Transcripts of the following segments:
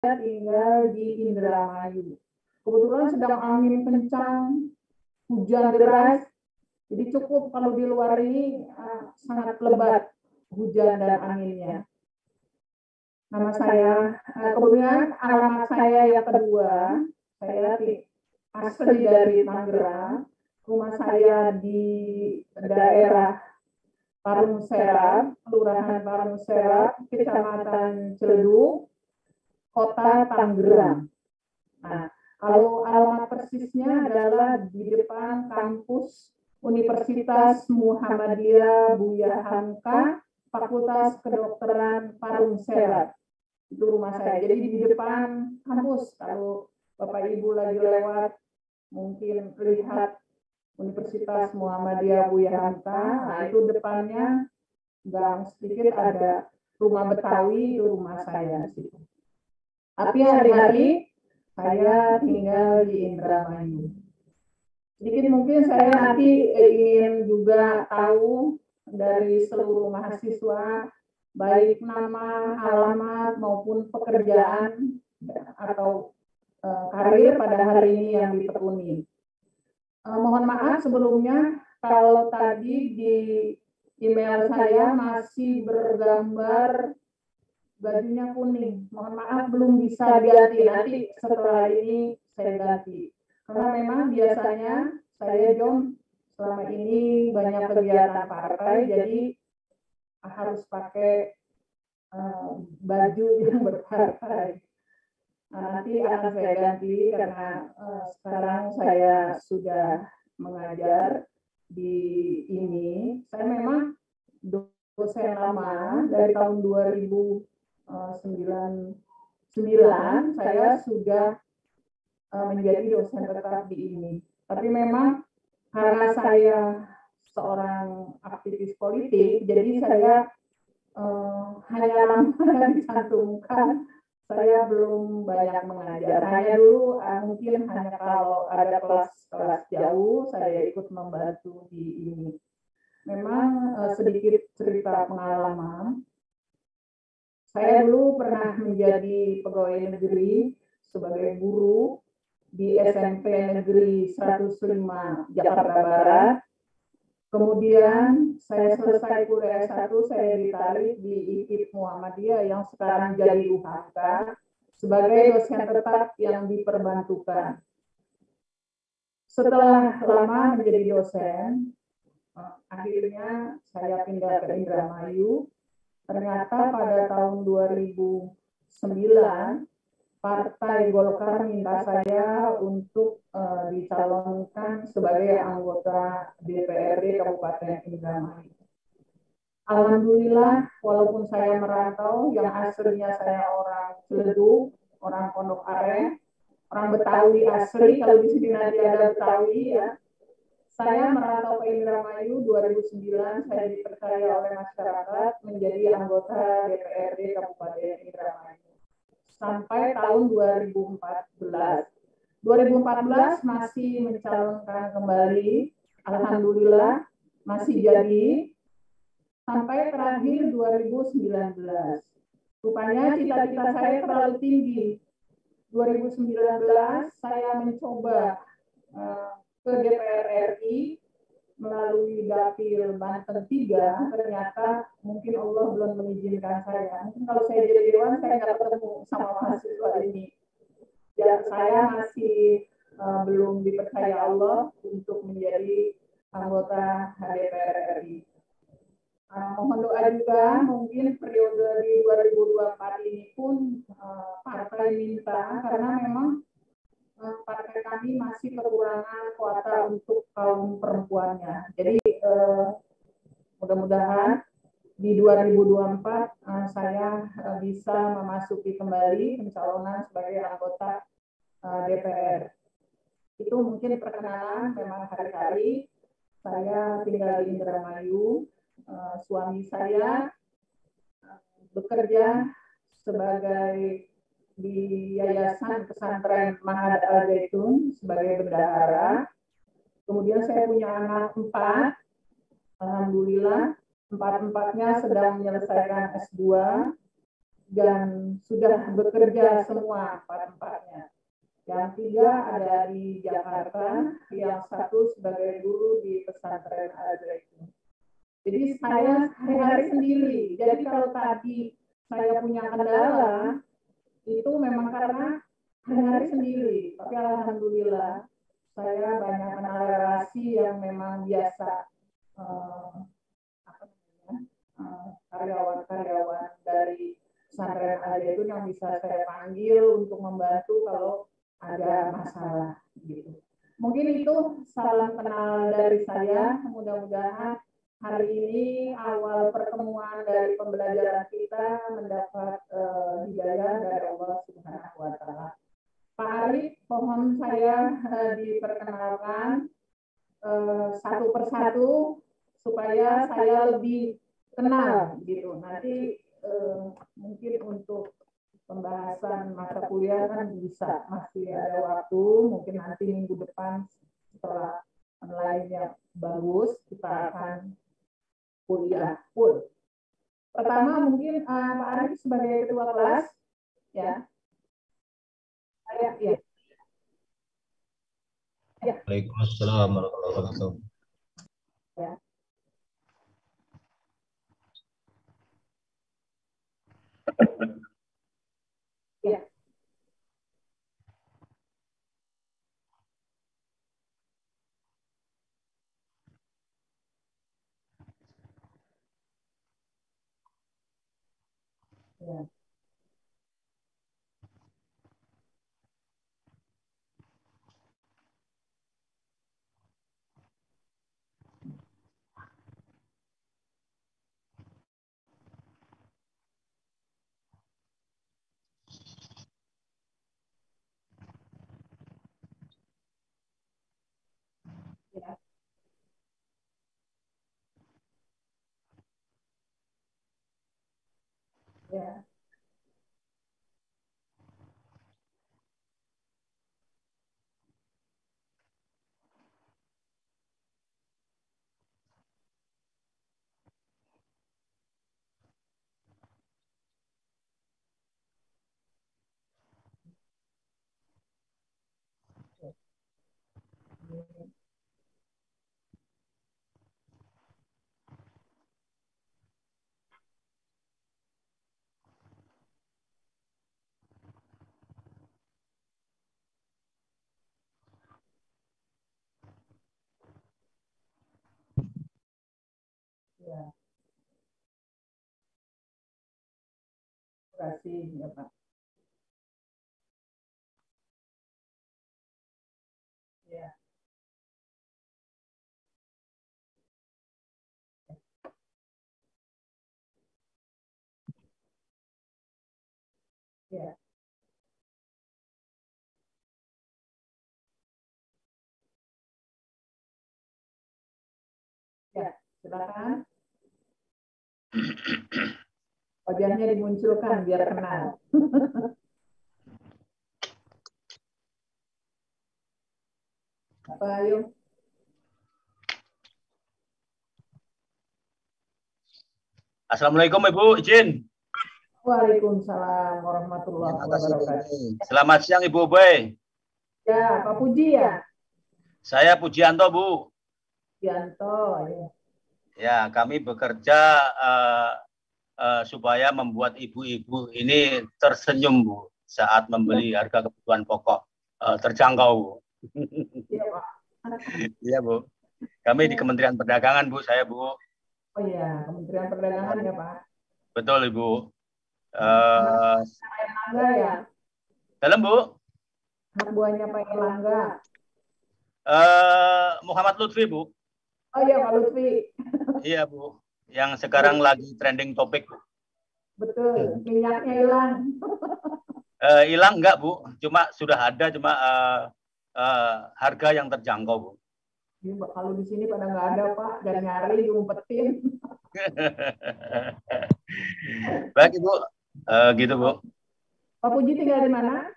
tinggal di Indramayu. Kebetulan sedang angin kencang, hujan deras, jadi cukup kalau di luar ini sangat lebat hujan dan anginnya. Nama saya, kemudian alamat saya yang kedua, saya asli dari Tangerang, rumah saya di daerah Parung Serap, Kelurahan Parung Serap, Kecamatan Ciledug, Kota Tangerang. Nah, kalau alamat persisnya adalah di depan kampus Universitas Muhammadiyah Buya Hamka, Fakultas Kedokteran Parung Serap. Itu rumah saya. Jadi di depan kampus, kalau Bapak Ibu lagi lewat, mungkin lihat Universitas Muhammadiyah Buya Hamka, nah itu depannya gang sedikit ada rumah Betawi, itu rumah saya di situ. Tapi hari-hari saya tinggal di Indramayu. Sedikit mungkin saya nanti ingin juga tahu dari seluruh mahasiswa, baik nama, alamat, maupun pekerjaan atau karir pada hari ini yang ditekuni. Mohon maaf sebelumnya, kalau tadi di email saya masih bergambar bajunya kuning. Mohon maaf belum bisa diganti. Nanti setelah ini saya ganti. Karena memang biasanya saya selama ini banyak kegiatan partai, jadi harus pakai baju yang berpartai. Nah, nanti akan saya ganti karena sekarang saya sudah mengajar di ini. Saya memang dosen lama dari tahun 2009 saya sudah menjadi dosen tetap di ini. Tapi memang karena saya seorang aktivis politik, jadi saya hanya lama dicantumkan, saya belum banyak mengajar. Hanya dulu mungkin hanya kalau ada kelas-kelas jauh, saya ikut membantu di ini. Memang sedikit cerita pengalaman. Saya dulu pernah menjadi pegawai negeri sebagai guru di SMP Negeri 105 Jakarta Barat. Kemudian saya selesai kuliah S1, saya ditarik di IPIP Muhammadiyah yang sekarang jadi UHK sebagai dosen tetap yang diperbantukan. Setelah lama menjadi dosen, akhirnya saya pindah ke Indramayu. Ternyata pada tahun 2009, Partai Golkar minta saya untuk dicalonkan sebagai anggota DPRD Kabupaten Indramayu. Alhamdulillah, walaupun saya merantau, yang aslinya saya orang Ciledug, orang Pondok Aren, orang Betawi asli, kalau di sini nanti ada Betawi ya. Saya merantau ke Indramayu 2009, saya dipercaya oleh masyarakat menjadi anggota DPRD Kabupaten Indramayu. Sampai tahun 2014. 2014 masih mencalonkan kembali, alhamdulillah masih jadi, sampai terakhir 2019. Rupanya cita-cita saya terlalu tinggi. 2019 saya mencoba ke DPR RI melalui Dapil Banten 3, ternyata mungkin Allah belum mengizinkan saya. Mungkin kalau saya jadi dewan, saya nggak ketemu sama mahasiswa ini. Ya, saya masih belum dipercaya Allah untuk menjadi anggota DPR RI. Mohon doa juga, mungkin periode di 2024 ini pun partai minta, karena memang partai kami masih kekurangan kuota untuk kaum perempuannya. Jadi mudah-mudahan di 2024 saya bisa memasuki kembali pencalonan sebagai anggota DPR. Itu mungkin perkenalan, memang hari-hari saya tinggal di Indramayu. Suami saya bekerja sebagai di Yayasan Pesantren Mahad Al-Zaitun sebagai bendahara. Kemudian saya punya anak 4, alhamdulillah 4-4-nya sedang menyelesaikan S2. dan sudah bekerja semua empat-empatnya. Yang 3 ada di Jakarta, yang 1 sebagai guru di pesantren Al-Zaitun. Jadi saya hari-hari sendiri. Jadi kalau tadi saya punya kendala, itu memang karena hari-hari sendiri. Tapi alhamdulillah saya banyak kenal relasi yang memang biasa karyawan-karyawan dari pesantren Al-Zaitun yang bisa saya panggil untuk membantu kalau ada masalah gitu. Mungkin itu salam kenal dari saya. Mudah-mudahan hari ini awal pertemuan dari pembelajaran kita mendapat hidayah dari Allah Subhanahu wa taala. Pak Arif, mohon saya diperkenalkan satu persatu supaya saya lebih kenal gitu. Nanti mungkin untuk pembahasan mata kuliah kan bisa masih ada waktu, mungkin nanti minggu depan setelah online-nya bagus kita akan kuliah full. Pertama mungkin Pak Arif sebagai ketua kelas ya. Ya. Waalaikumsalam warahmatullahi wabarakatuh. Ya. Ya. Ya. Ya. Ya. Ya. Terima kasih ya Pak. Ya. Ya. Ya, silakan. Wajahnya dimunculkan biar kenal. Apa ayo? Assalamualaikum Ibu, izin. Waalaikumsalam warahmatullahi wabarakatuh. Selamat siang Ibu Boy. Ya, Pak Puji ya? Saya Pujianto Bu. Pujianto ya. Ya, kami bekerja supaya membuat ibu-ibu ini tersenyum Bu saat membeli harga kebutuhan pokok terjangkau Bu. Iya Pak. Iya Bu. Kami di Kementerian Perdagangan Bu, saya Bu. Oh iya, Kementerian Perdagangan ya Pak. Betul Ibu. Erlangga ya? Dalam Bu? Anak buahnya Pak Erlangga. Muhammad Lutfi Bu. Oh iya Pak Lutfi. Iya Bu. Yang sekarang lagi trending topik Bu. Betul, minyaknya hilang. Hilang enggak Bu, cuma sudah ada, cuma harga yang terjangkau Bu. Kalau di sini pada nggak ada Pak, dan nyari diumpetin. Baik Ibu, gitu Bu. Pak Puji tinggal di mana?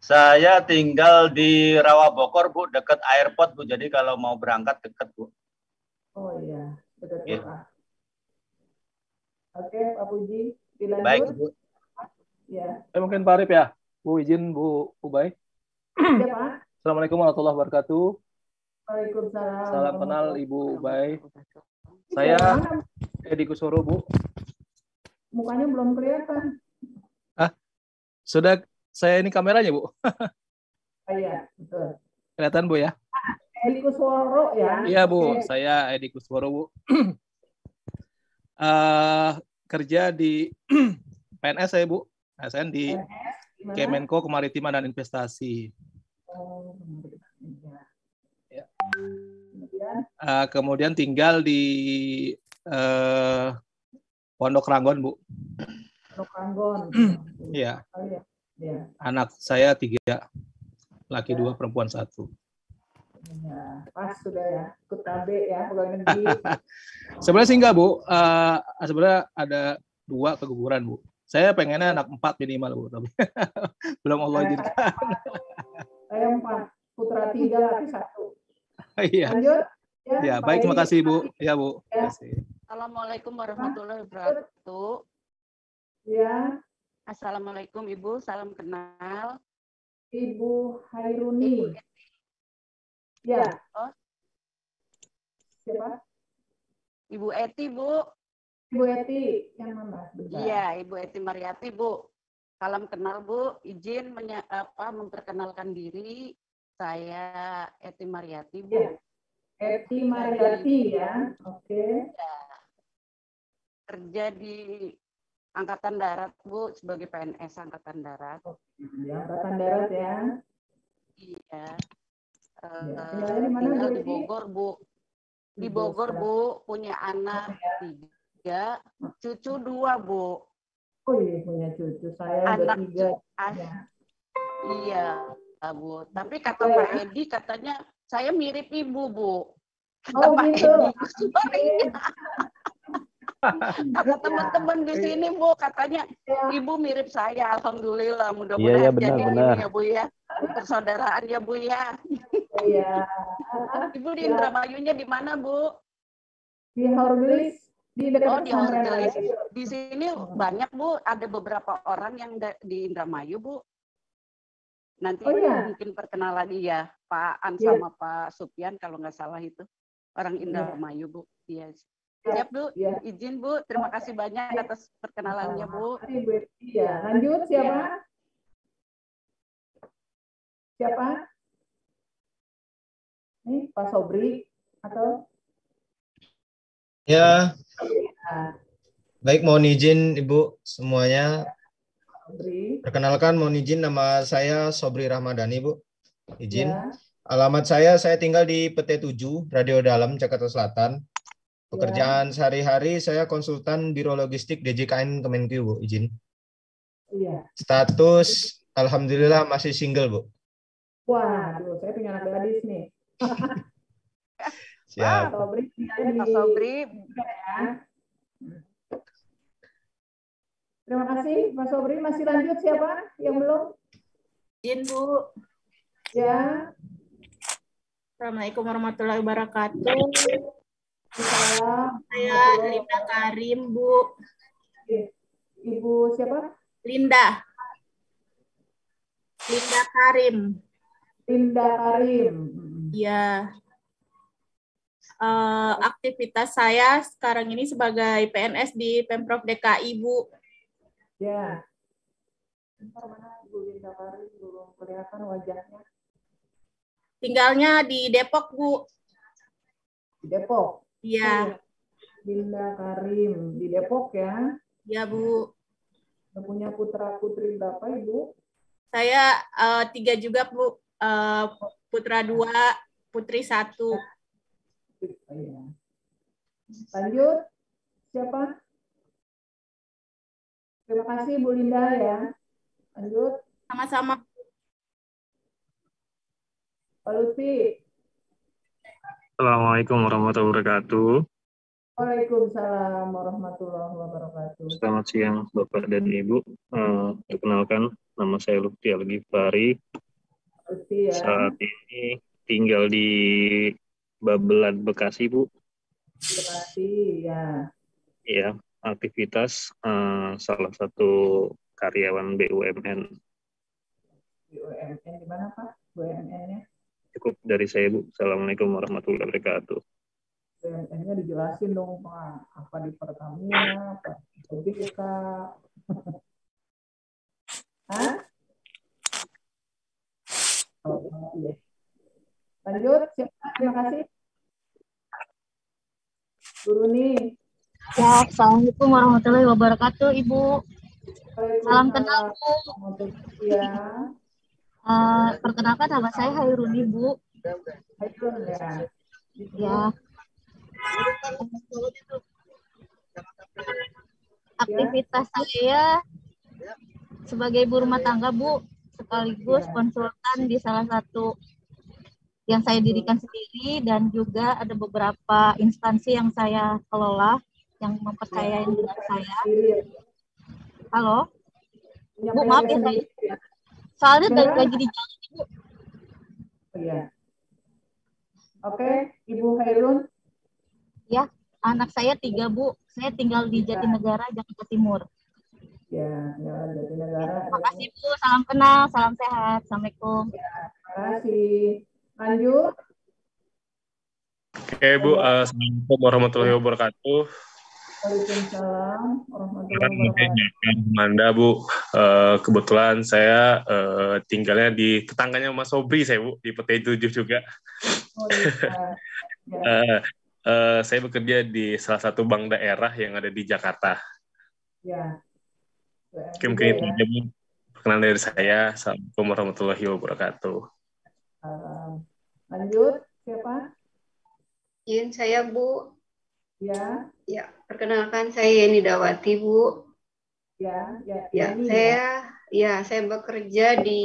Saya tinggal di Rawabokor Bu, dekat airport Bu, jadi kalau mau berangkat dekat Bu. Oh iya, dekat Ya. Pak. Oke Pak Puji, dilanjut. Baik Ibu. Ya. Mungkin Pak Arif ya. Bu izin Bu Ubay. Ya, Pak. Assalamualaikum warahmatullahi wabarakatuh. Waalaikumsalam. Salam kenal Ibu Ubay. Saya Saya Edi Kusworo, Bu. mukanya belum kelihatan. Sudah saya ini kameranya, Bu. Iya, betul. Kelihatan, Bu ya? Edi Kusworo ya. Iya, Bu. Oke. Saya Edi Kusworo, Bu. Kerja di PNS saya, Bu. ASN di Gimana? Kemenko Kemaritiman dan Investasi. Oh, Ya. kemudian Kemudian tinggal di Pondok Ranggon, Bu. Pondok Ranggon. Iya. Oh, iya. Ya. Anak saya 3, laki 2, perempuan 1. Ya, pas sudah ya, ikut KB ya, pegawai negeri. Sebenarnya sih enggak, Bu. Sebenarnya ada 2 keguguran, Bu. Saya pengennya anak 4 minimal, Bu, tapi belum Allah izinkan. Saya 4, putra 3, laki 1. Iya. Lanjut. Ya, baik, terima kasih, Bu. Ya, Bu. Terima kasih. Assalamualaikum warahmatullahi wabarakatuh. Ya, Assalamualaikum Ibu, salam kenal. Ibu Hairuni. Ya. Oh. Siapa? Ibu Eti, Bu. Ibu Eti yang mana? Bentar. Iya, Ibu Eti Mariati, Bu. Salam kenal, Bu. Izin memperkenalkan diri. Saya Eti Mariati, Bu. Ya. Eti Mariati ya. Oke. Ya. Kerja di Angkatan Darat, Bu, sebagai PNS Angkatan Darat. Di Angkatan Darat ya. Iya. Tinggalnya di mana, Tinggal Bu di Eti? Bogor, Bu. Di Bogor, Bu, punya anak 3, cucu 2, Bu. Oh iya, punya cucu. Saya ada 3. Ya. Iya, Bu. Tapi kata Pak Edi katanya saya mirip Ibu, Bu. Kata Oh Pak gitu. Edi. Kata teman-teman di sini, Bu, katanya Ibu mirip saya. Alhamdulillah, mudah-mudahan Iya, benar, jadi benar. ini ya, Bu ya. Persaudaraan ya, Bu ya. Iya. Ibu di Indramayunya di mana, Bu? Di Horgelis, di dekat Oh, di pesantren Horgelis. Al-Air. Di sini banyak, Bu. Ada beberapa orang yang di Indramayu, Bu. Nanti Oh, iya. mungkin perkenalan ya, Pak An Iya. sama Pak Supyan kalau nggak salah itu. Orang Indramayu, Bu. Iya. Siap, Bu. Iya. Izin, Bu. Terima kasih banyak atas perkenalannya, Bu. Ibu Eti ya. Lanjut siapa? Siapa? Ini Pak Sobri atau Ya, Nah, baik, mohon izin Ibu semuanya. Sobri? Perkenalkan, mohon izin, nama saya Sobri Rahmadani, Bu. Izin. Ya. Alamat saya tinggal di PT 7, Radio Dalam, Jakarta Selatan. Pekerjaan sehari-hari saya konsultan Biro Logistik DJKN Kemenkeu, Bu. Izin. Iya. Status, alhamdulillah masih single, Bu. Waduh, saya punya anak gadis nih. Siap. Pak Sobri tinggalnya Pak di Sobri, ya. Terima kasih Pak Sobri. Masih lanjut siapa yang belum? Izin, Bu. Ya. Assalamualaikum warahmatullahi wabarakatuh. Salam. Saya Linda Karim, Bu. Ibu siapa? Linda Karim. Linda Karim. Ya. Aktivitas saya sekarang ini sebagai PNS di Pemprov DKI, Bu. Ya. Bentar, mana Ibu Linda Karim, belum kelihatan wajahnya. Tinggalnya di Depok, Bu. Di Depok. Iya. Linda Karim di Depok ya. Ya, Bu. Punya putra putri berapa Ibu? Saya 3 juga, Bu. Putra 2, putri 1. Iya. Lanjut. Siapa? Terima kasih Bu Linda ya. Lanjut. Sama-sama. Pak Lutfi. Assalamualaikum warahmatullahi wabarakatuh. Waalaikumsalam warahmatullahi wabarakatuh. Selamat siang Bapak dan Ibu. Perkenalkan, nama saya Lutfi Al-Ghifari. Lutfi ya. Saat ini tinggal di Babelan, Bekasi, Bu. Terima kasih ya. Ya, aktivitas salah satu karyawan BUMN. BUMN di mana Pak? BUMN-nya? Cukup dari saya, Bu. Assalamualaikum warahmatullahi wabarakatuh. BUMN-nya dijelasin dong Pak. Apa di Pertamina, apa di BK? Hah? Oh, iya. Lanjut, siapa? Terima kasih. Guru nih. Ya, Assalamualaikum warahmatullahi wabarakatuh, Ibu. Salam kenal, Bu. Ya. Perkenalkan nama saya Hairuni, Bu. Hairun ya. Ya. Aktivitas saya sebagai ibu rumah tangga, Bu, sekaligus konsultan di salah satu yang saya dirikan sendiri, dan juga ada beberapa instansi yang saya kelola yang mempercayai dengan saya. Halo? Bu, maaf ya, saya soalnya lagi di jalan, Ibu. Iya. Oke, Ibu Hairun. Ya, anak saya 3, Bu. Saya tinggal di Jatinegara, Jakarta Timur. Ya, Jatinegara. Terima kasih, Bu. Salam kenal, salam sehat. Assalamualaikum. Ya, terima kasih. Lanjut. Oke, Bu. Assalamualaikum warahmatullahi wabarakatuh. Waalaikumsalam warahmatullahi wabarakatuh. Manda, Bu. Kebetulan saya tinggalnya di tetangganya Mas Sobri, saya, Bu, di PT 7 juga. Oh, iya. Saya bekerja di salah satu bank daerah yang ada di Jakarta. Ya. Mungkin itu aja, Bu. Perkenalan dari saya. Assalamualaikum warahmatullahi wabarakatuh. Lanjut, siapa? Izin saya, Bu. Ya. Ya, perkenalkan saya Yeni Dawati, Bu. Ya, saya bekerja di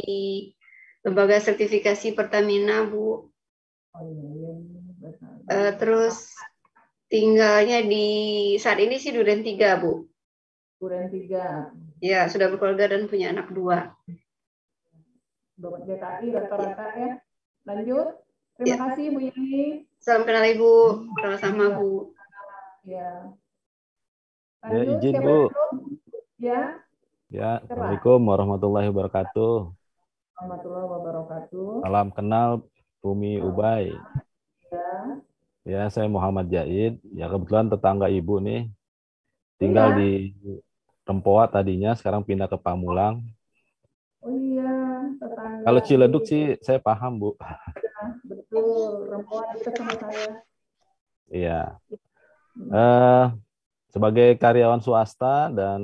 Lembaga Sertifikasi Pertamina, Bu. Oh, iya. Terus tinggalnya saat ini sih Duren 3, Bu. Duren 3. Ya, sudah berkeluarga dan punya anak 2. DKI rata-rata ya. Lanjut. Terima kasih Bu Yeni. Salam kenal Ibu. Sama-sama, Bu. Ya. Ya, izin Bu. Ya. Ya, Assalamualaikum warahmatullahi wabarakatuh. Warahmatullahi wabarakatuh. Salam kenal Bumi Ubay. Ya. Ya, saya Muhammad Jaid. Ya, kebetulan tetangga Ibu nih. Tinggal di Rempoa tadinya, sekarang pindah ke Pamulang. Oh iya, tetangga. Kalau Ciledug sih saya paham, Bu. Ya, betul, Rempoa dekat sama saya. Iya. Sebagai karyawan swasta dan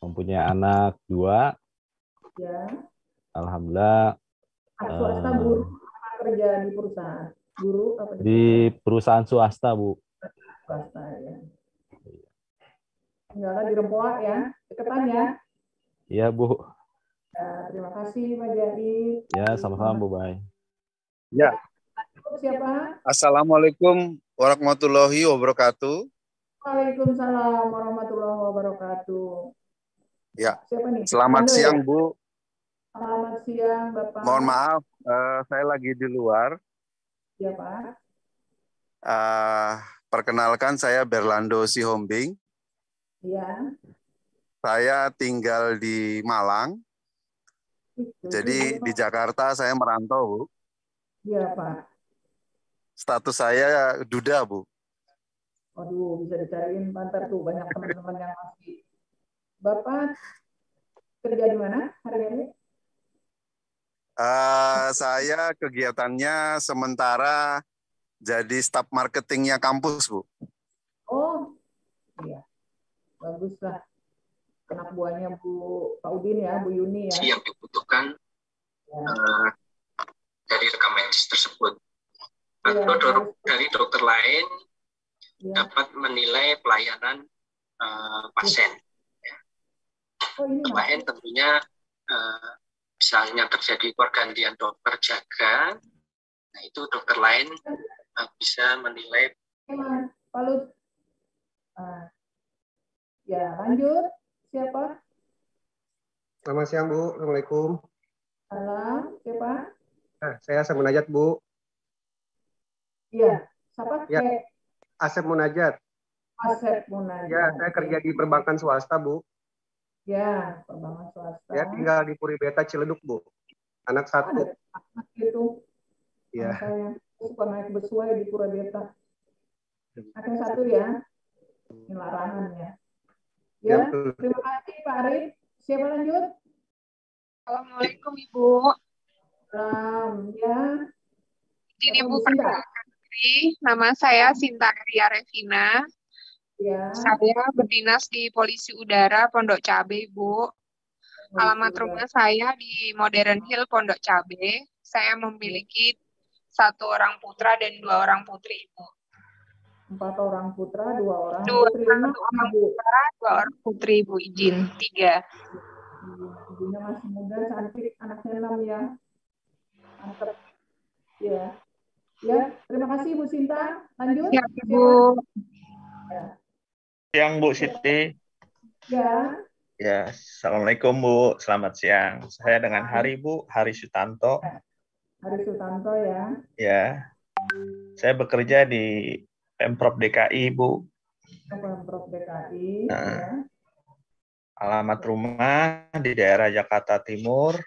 mempunyai anak 2. Ya. Alhamdulillah. Swasta guru kerja di perusahaan? Guru apa di perusahaan swasta, Bu. Swasta ya. Tinggal di Rempoa ya, deketan ya. Iya, Bu. Ya, terima kasih Pak Jadi. Ya, sama-sama Bu Bay. Ya. Siapa? Assalamualaikum warahmatullahi wabarakatuh. Waalaikumsalam warahmatullahi wabarakatuh. Ya. Siapa nih? Selamat siang, ya? Bu. Selamat siang, Bapak. Mohon maaf, saya lagi di luar. Ya, Pak. Perkenalkan, saya Berlando Sihombing. Iya. Saya tinggal di Malang. Jadi di Jakarta saya merantau, Bu. Iya, Pak. Status saya duda, Bu. Waduh, bisa dicariin pantar tuh, banyak teman-teman yang masih. Bapak kerja di mana hari-hari? Saya kegiatannya sementara jadi staf marketingnya kampus, Bu. Oh, iya. Bagus lah. Anak buahnya Bu Pak Udin ya, Bu Yuni ya. Yang dibutuhkan dari rekam medis tersebut. Atau dari dokter lain dapat menilai pelayanan pasien. Selain tentunya misalnya terjadi pergantian dokter jaga, nah itu dokter lain bisa menilai. Pak Lut. Ya, lanjut. Siapa? Selamat siang, Bu. Assalamualaikum. Salam. Siapa? Saya Asep Munajat, Bu. Iya. Siapa? Ya. Asep Munajat. Asep Munajat. Ya, saya kerja di perbankan swasta, Bu. Ya, perbankan swasta. Saya tinggal di Puri Beta Ciledug, Bu. Anak satu. Ada anak itu. Iya. Anak saya suka naik busway di Pura Beta. Anak satu ya. Ini larangannya. Ya, terima kasih Pak Arif. Siapa lanjut? Assalamualaikum Ibu. Salam ya. Jadi Ibu perkenalkan diri, nama saya Sinta Ria Revina. Ya. Saya berdinas di Polisi Udara Pondok Cabe, Bu. Alamat rumah saya di Modern Hill Pondok Cabe. Saya memiliki 1 orang putra dan 2 orang putri, Ibu. 4 orang putra, 2 orang putri. 2 orang putra, 2 orang putri, Ibu. Izin 3. Ibunya masih muda, cantik, anaknya 6 ya. Mantap. Ya. Ya, terima kasih Bu Sinta. Lanjut. Ya, Bu. Ya. Siang Bu Siti. Ya. Ya, Assalamualaikum Bu. Selamat siang. Saya dengan Hari Bu, Hari Sutanto. Hari Sutanto ya. Ya. Saya bekerja di Pemprov DKI Bu. Pemprov DKI. Nah, Ya. alamat rumah di daerah Jakarta Timur.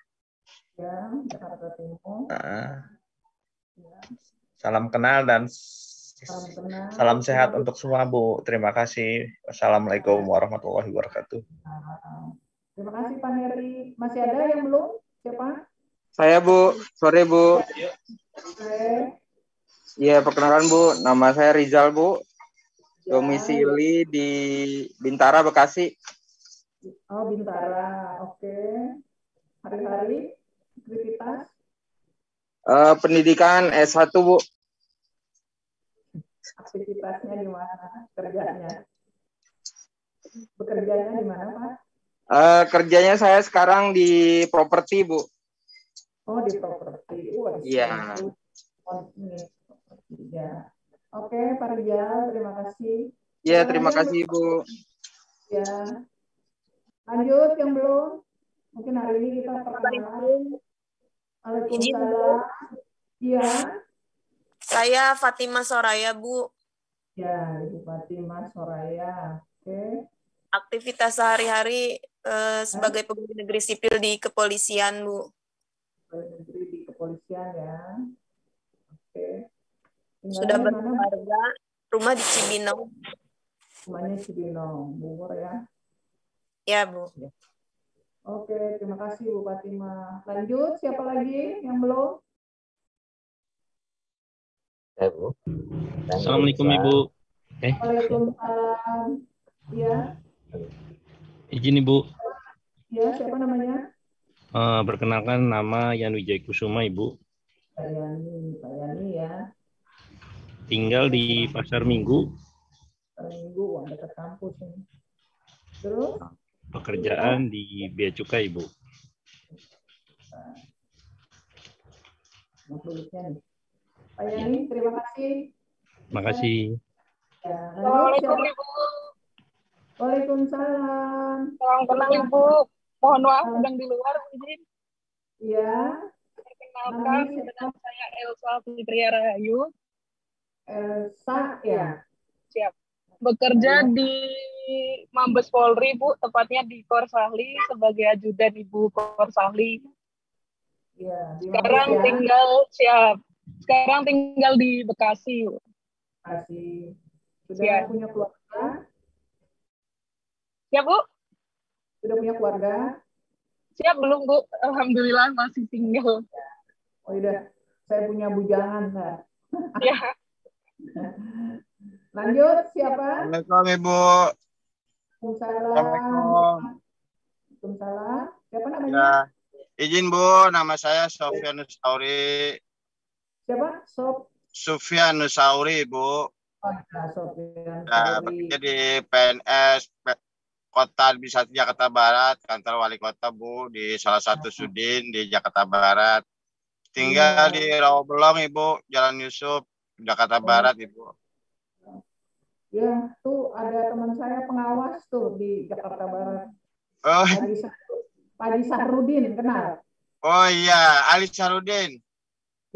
Ya, Jakarta Timur. Nah, salam kenal dan salam sehat untuk semua Bu. Terima kasih. Wassalamualaikum warahmatullahi wabarakatuh. Terima kasih Pak Heri. Masih ada yang belum? Siapa? Saya Bu. Sore Bu. Oke. Iya, perkenalkan Bu. Nama saya Rizal Bu. Domisili di Bintara, Bekasi. Oh, Bintara. Oke. Hari-hari aktivitas? Pendidikan S1 Bu. Aktivitasnya di mana? Kerjanya? Bekerjanya di mana, Pak? Kerjanya saya sekarang di properti Bu. Oh, di properti. Iya. Ya. Oke, Pak Rizal, terima kasih. Iya, terima kasih Bu. Ya. Lanjut yang belum? Mungkin hari ini kita perkenalan. Waalaikumsalam. Iya. Saya Fatima Soraya, Bu. Ya, Ibu Fatima Soraya. Oke. Aktivitas sehari-hari sebagai pegawai negeri sipil di kepolisian, Bu. Pegawai negeri di kepolisian ya. Oke. Sudah berkeluarga, rumah di Cibinong. Rumahnya Cibinong, Bogor ya. Ya, Bu. Oke, terima kasih Bu Fatima. Lanjut, siapa lagi yang belum? Ya, Bu. Assalamualaikum Ibu. Waalaikumsalam. Ya. Izin Ibu. Ya, siapa namanya? Perkenalkan nama Yan Wijaya Kusuma Ibu. Pak Yani ya. Tinggal di Pasar Minggu. Pasar Minggu, dekat kampus ini. Terus? Pekerjaan di Bea Cukai Ibu. Pak Yani, terima kasih. Terima kasih. Ya, Assalamualaikum Ibu. Waalaikumsalam. Salam kenal Ibu. Mohon maaf sedang di luar, izin. Iya. Perkenalkan, dengan saya Elsa Fitria Rahayu. Elsa ya. Siap. Bekerja di Mabes Polri, Bu, tepatnya di Korsahli sebagai ajudan Ibu Korsahli. Iya, sekarang ya. tinggal siap. Sekarang tinggal di Bekasi, Bu. Bekasi. Sudah Siap. punya keluarga? Siap, Bu? Sudah punya keluarga? Siap belum, Bu? Alhamdulillah masih single. Oh iya, saya punya bujangan, Kak. Ya. Lanjut, siapa? Assalamualaikum Ibu. Waalaikumsalam. Waalaikumsalam. Siapa namanya? Ya, izin Bu, nama saya Sofyan Nusauri. Siapa? Sufyan Nusauri, Bu. Oh, ya, Sofyan. Ya, bekerja di PNS Kota bisa Jakarta Barat, kantor wali kota Bu, di salah satu sudin di Jakarta Barat. Tinggal di Rawabelong Ibu, Jalan Yusuf, Jakarta Barat Ibu. Ya, tuh ada teman saya pengawas tuh di Jakarta Barat. Oh, Pak Haji Sahrudin, kenal? oh iya, Ali Sarudin.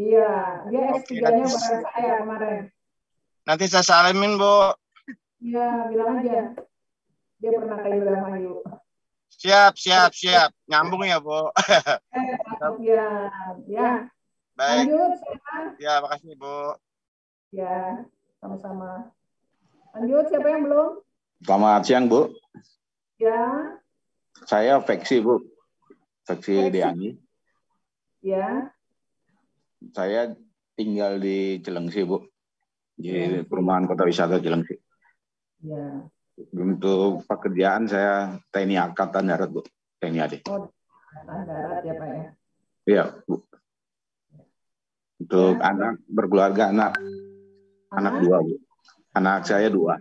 Iya, dia Oke, S3-nya nanti- bareng saya kemarin. Nanti saya salamin Bu. Iya, bilang aja. Dia pernah ke Indramayu. Siap. Nyambung ya, Bu. Ya. Baik. Lanjut, siapa? Ya, makasih, Bu. Ya, sama-sama. Lanjut, siapa yang belum? Selamat siang, Bu. Ya. Saya Veksi, Bu. Veksi Diani. Ya. Saya tinggal di Cilengsi, Bu. Di perumahan Kota Wisata Cilengsi. Ya. Untuk pekerjaan saya TNI Angkatan Darat, Bu. TNI AD. Oh, Angkatan Darat ya, Pak ya? Iya, Bu. Untuk anak, berkeluarga anak 2, Bu. Anak saya 2.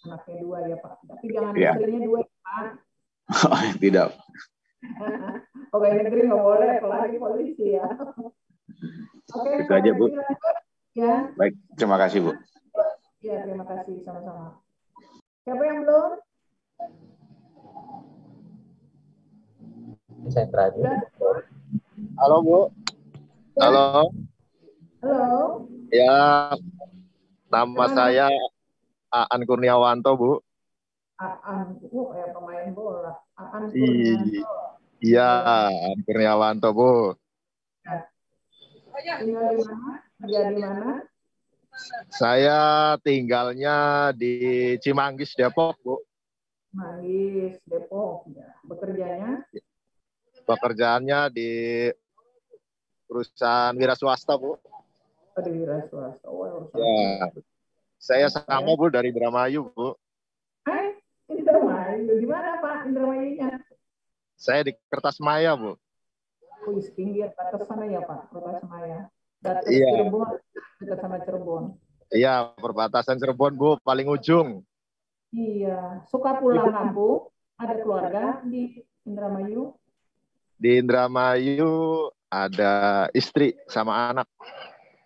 Anaknya 2 ya, Pak. Tapi jangan Ya. istrinya 2 ya, Pak. Tidak. Pegawai negeri nggak boleh, apalagi polisi ya. Oke, Itu aja, Bu. Ya. Baik, terima kasih, Bu. Ya, terima kasih sama-sama. Siapa yang belum? Saya terakhir. Halo, Bu. Halo. Halo. Ya, nama saya Aan Kurniawanto, Bu. Aan, ya pemain bola. Aan Kurniawanto. Iya, Aan Kurniawanto, Bu. Tinggal di mana? Kerja di mana? Saya tinggalnya di Cimanggis, Depok, Bu. Manggis, Depok. Ya. Bekerjanya? Pekerjaannya di perusahaan wira swasta, Bu. Di wira swasta. Oh, Ya, saya sama, Bu, dari Indramayu, Bu. Indramayu. Di mana, Pak, Indramayunya? Saya di Kertasmaya, Bu. Wih, pinggir batas sana ya, Pak, Kertasmaya. Batas Iya. Cirebon, dekat sama Cirebon. Iya, perbatasan Cirebon, Bu, paling ujung. Iya, suka pulang kampung, ada keluarga di Indramayu. Di Indramayu ada istri sama anak.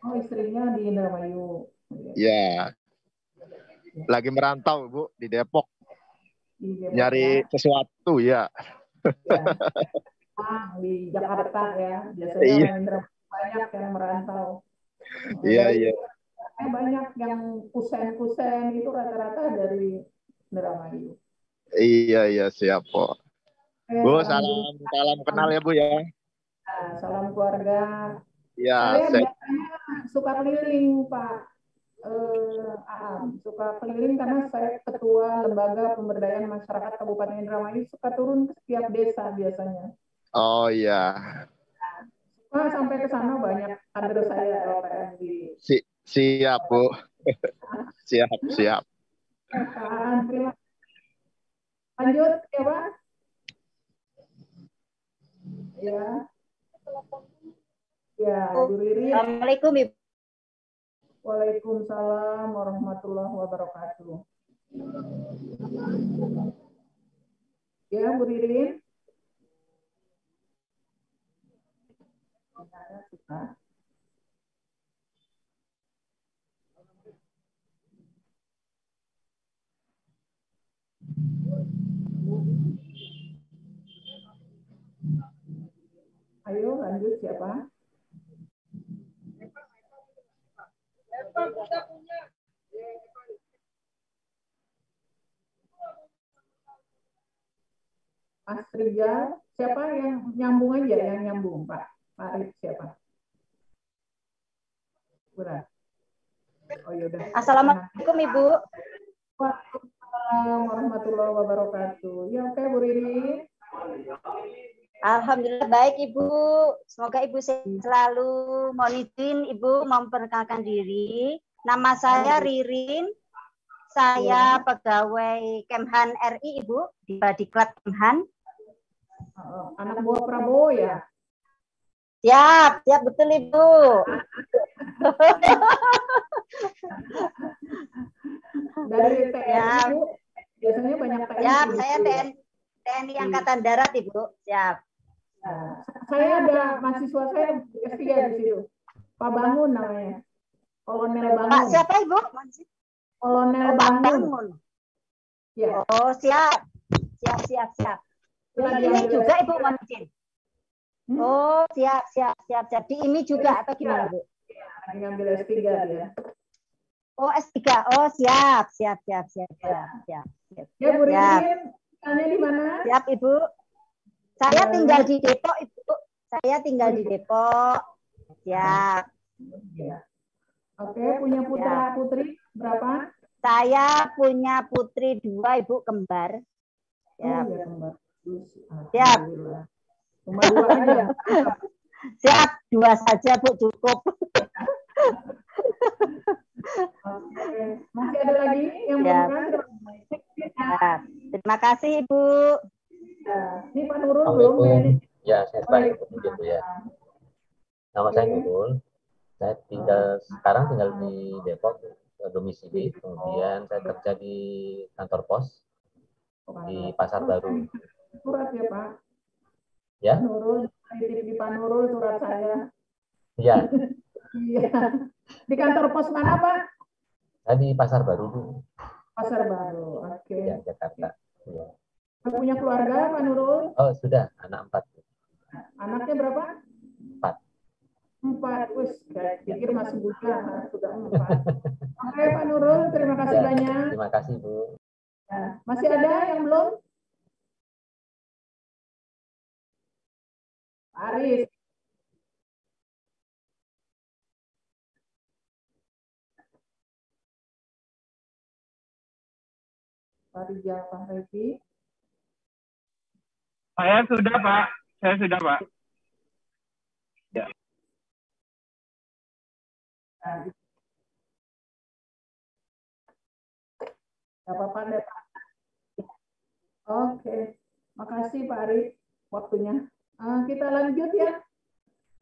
Oh, istrinya di Indramayu. Ya. Lagi merantau, Bu, di Depok. Di Depok, Nyari ya. sesuatu, ya. Di Jakarta ya, biasanya Iya. orang Indramayu banyak yang merantau. Iya. Banyak yang kusen-kusen itu rata-rata dari Indramayu. Iya, siap, Bu. Bu, salam kenal ya, Bu, ya. Nah, salam keluarga. Ya, Saya biasanya suka keliling, Pak. Suka keliling karena saya ketua lembaga pemberdayaan masyarakat Kabupaten Indramayu, suka turun ke setiap desa biasanya. Oh, iya. Sampai ke sana banyak kader saya LPM di. Siap, Bu. Siap. Terima kasih. Lanjut, ya, Pak. Ya. Ya, Bu Riri. Assalamualaikum, Ibu. Waalaikumsalam warahmatullahi wabarakatuh. Ya, Bu Ririn. Ayo lanjut siapa? Astria, siapa yang nyambung aja, yang nyambung, Pak? Pak Arif siapa? Benar. Oh yaudah. Assalamualaikum, Ibu. Waalaikumsalam warahmatullahi wabarakatuh. Ya, oke, Bu Riri. Alhamdulillah baik, Ibu. Semoga Ibu sehat selalu. Mohon izin Ibu memperkenalkan diri. Nama saya Ririn. Saya pegawai Kemhan RI, Ibu, di Badiklat Kemhan. Anak buah Prabowo ya? Siap betul, Ibu. Dari TNI, Bu, biasanya banyak TNI. Siap, saya TNI Angkatan Darat, Ibu. Siap. Saya ada mahasiswa saya S3 di situ. Pak Bangun namanya. Kolonel Bangun. Pak siapa, Ibu? Kolonel Bangun. Ya. Oh, siap. Siap. Ini juga, Ibu, mohon izin. Oh, siap. Di IMI juga atau gimana, Bu? Lagi ngambil S3 dia. Oh, S3. Oh, siap. Ya, Bu Ririn, Tinggalnya di mana? Siap, Ibu. Saya tinggal di Depok, Ibu. Saya tinggal di Depok. Siap. Oke, punya putra putri berapa? Saya punya putri 2, Ibu, kembar. Siap. Oh, ya, kembar. Siap. Cuma 2 aja. Siap, 2 saja, Bu, cukup. Oke. Masih ada lagi yang Siap. belum? Terima kasih, Ibu. Ini Pak Nurul belum? Ya, saya sebagai petunjuk ya. Nama saya Nurul. Saya sekarang tinggal di Depok, domisili. Kemudian saya kerja di kantor pos di Pasar Baru. Surat ya, Pak? Ya? Nurul, di Pak Nurul surat saya. Iya. Iya. Di kantor pos mana, Pak? Saya di Pasar Baru dulu. Pasar Baru, oke. Ya, Jakarta. Ya. Punya keluarga, Pak Nurul? Oh, sudah. Anak 4. Anaknya berapa? 4. 4. Wih, saya pikir masih muda, sudah 4. Oke, Pak Nurul, terima kasih banyak. Terima kasih, Bu. Ya. Masih ada yang belum? Aris. Pak Rijal, Pak Revi. Saya sudah, Pak. Ya. Gak apa-apa deh, Pak. Oke. Makasih Pak Arif waktunya. Kita lanjut ya.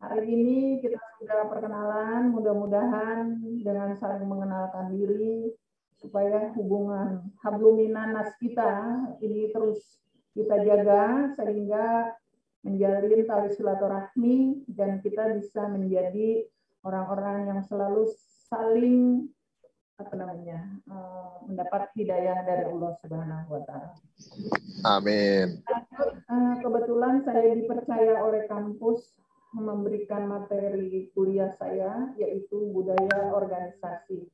Hari ini kita sudah perkenalan, mudah-mudahan dengan saling mengenalkan diri, supaya hubungan habluminanas kita ini terus kita jaga sehingga menjalin tali silaturahmi dan kita bisa menjadi orang-orang yang selalu saling mendapat hidayah dari Allah Subhanahu wa Ta'ala. Amin. Kebetulan saya dipercaya oleh kampus memberikan materi kuliah saya, yaitu budaya organisasi.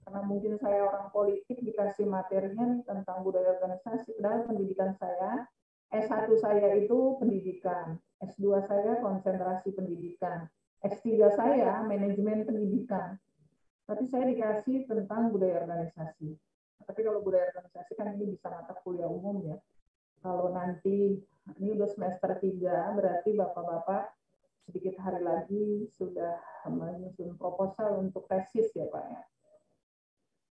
Karena mungkin saya orang politik dikasih materinya tentang budaya organisasi, padahal pendidikan saya, S1 saya itu pendidikan, S2 saya konsentrasi pendidikan, S3 saya manajemen pendidikan. Tapi saya dikasih tentang budaya organisasi. Tapi kalau budaya organisasi kan ini bisa mata kuliah umum ya. Kalau nanti, ini udah semester 3, berarti Bapak-Bapak sedikit hari lagi sudah menyusun proposal untuk tesis ya Pak ya.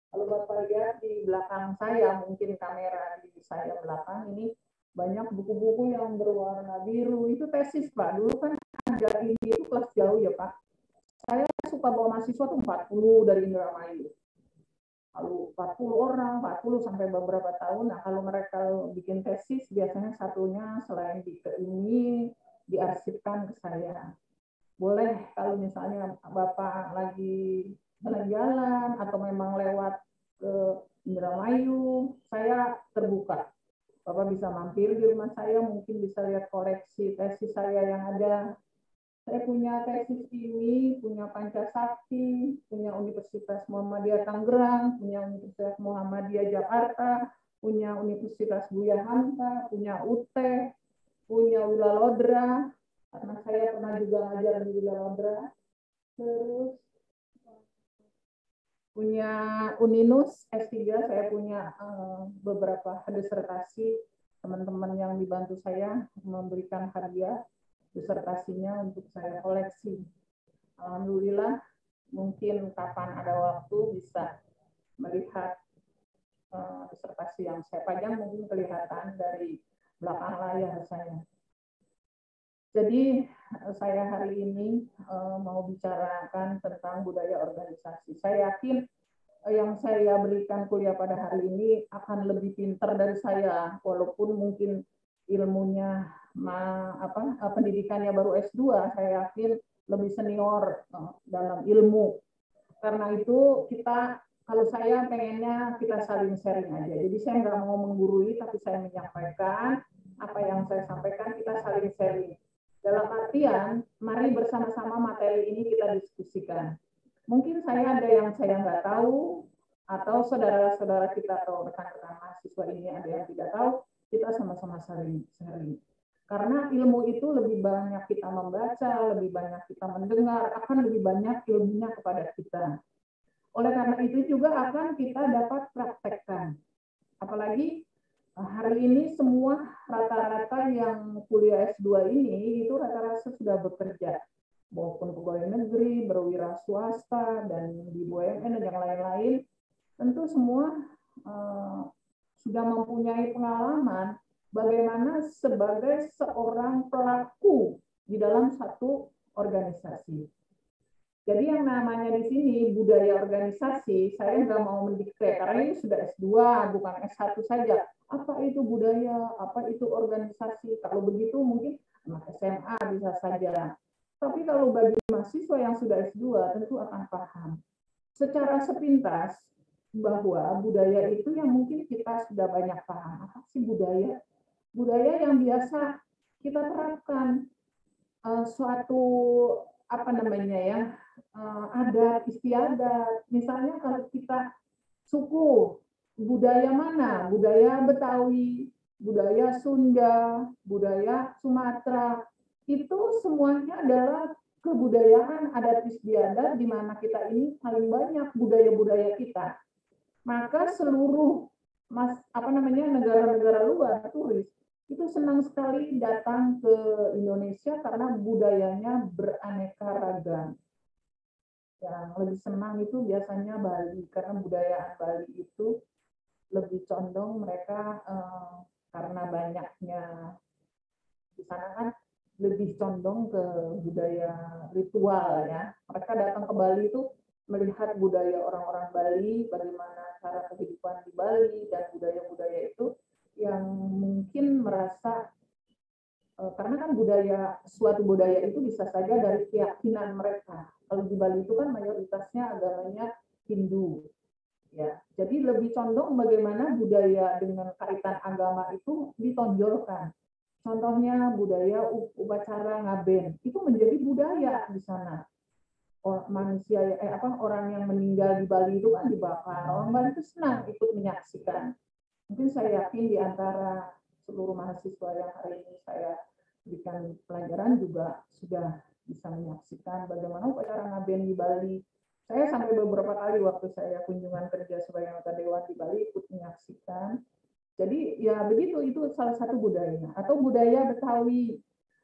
Kalau Bapak lihat di belakang saya, mungkin kamera di saya belakang ini banyak buku-buku yang berwarna biru. Itu tesis Pak. Dulu kan ada ini itu kelas jauh ya Pak. Saya suka bawa mahasiswa tuh 40 dari Indramayu. Lalu 40 orang, 40 sampai beberapa tahun. Nah kalau mereka bikin tesis, biasanya satunya selain ini diarsipkan ke saya. Boleh kalau misalnya Bapak lagi jalan-jalan atau memang lewat ke Indramayu, saya terbuka. Bapak bisa mampir di rumah saya, mungkin bisa lihat koleksi tesis saya yang ada. Saya punya tesis ini, punya Pancasakti, punya Universitas Muhammadiyah Tangerang, punya Universitas Muhammadiyah Jakarta, punya Universitas Buya Hamka, punya UT, punya Wilalodra, karena saya pernah juga ngajar di Wilalodra. Terus punya Uninus S3, saya punya beberapa disertasi, teman-teman yang dibantu saya memberikan hadiah disertasinya untuk saya koleksi. Alhamdulillah, mungkin kapan ada waktu bisa melihat disertasi yang saya pajang, mungkin kelihatan dari belakang layar saya. Jadi saya hari ini mau bicarakan tentang budaya organisasi. Saya yakin yang saya berikan kuliah pada hari ini akan lebih pintar dari saya, walaupun mungkin ilmunya pendidikannya baru S2, saya yakin lebih senior dalam ilmu. Karena itu kalau saya pengennya kita saling sharing aja. Jadi saya nggak mau menggurui, tapi saya menyampaikan apa yang saya sampaikan, kita saling sharing. Dalam artian, mari bersama-sama materi ini kita diskusikan. Mungkin ada yang saya nggak tahu, atau saudara-saudara kita atau rekan-rekan mahasiswa ini ada yang tidak tahu, kita sama-sama sharing. Karena ilmu itu lebih banyak kita membaca, lebih banyak kita mendengar, akan lebih banyak ilmunya kepada kita. Oleh karena itu juga akan kita dapat praktekkan. Apalagi hari ini semua rata-rata yang kuliah S2 ini itu rata-rata sudah bekerja. Maupun pegawai negeri, berwira swasta, dan di BUMN dan yang lain-lain. Tentu semua sudah mempunyai pengalaman bagaimana sebagai seorang pelaku di dalam satu organisasi. Jadi yang namanya di sini budaya organisasi, saya nggak mau mendikte karena ini sudah S2, bukan S1 saja. Apa itu budaya, apa itu organisasi? Kalau begitu mungkin anak SMA bisa saja. Tapi kalau bagi mahasiswa yang sudah S2 tentu akan paham. Secara sepintas bahwa budaya itu yang mungkin kita sudah banyak paham. Apa sih budaya? Budaya yang biasa kita terapkan suatu apa namanya ya, adat istiadat. Misalnya kalau kita suku, budaya mana? Budaya Betawi, budaya Sunda, budaya Sumatera, itu semuanya adalah kebudayaan adat istiadat di mana kita ini paling banyak budaya-budaya kita. Maka seluruh negara-negara luar turis itu senang sekali datang ke Indonesia karena budayanya beraneka ragam. Yang lebih senang itu biasanya Bali, karena budaya Bali itu lebih condong mereka karena banyaknya di sana kan lebih condong ke budaya ritual ya. Mereka datang ke Bali itu melihat budaya orang-orang Bali, bagaimana cara kehidupan di Bali dan budaya-budaya itu yang mungkin merasa karena kan suatu budaya itu bisa saja dari keyakinan mereka. Kalau di Bali itu kan mayoritasnya agamanya Hindu. Ya, jadi lebih condong bagaimana budaya dengan kaitan agama itu ditonjolkan. Contohnya budaya upacara ngaben itu menjadi budaya di sana. Orang yang meninggal di Bali itu kan dibakar. Orang Bali itu senang ikut menyaksikan. Mungkin saya yakin di antara seluruh mahasiswa yang hari ini saya berikan pelajaran juga sudah bisa menyaksikan bagaimana upacara ngaben di Bali. Saya sampai beberapa kali waktu saya kunjungan kerja sebagai anggota dewan di Bali ikut menyaksikan. Jadi ya begitu, itu salah satu budayanya. Atau budaya Betawi.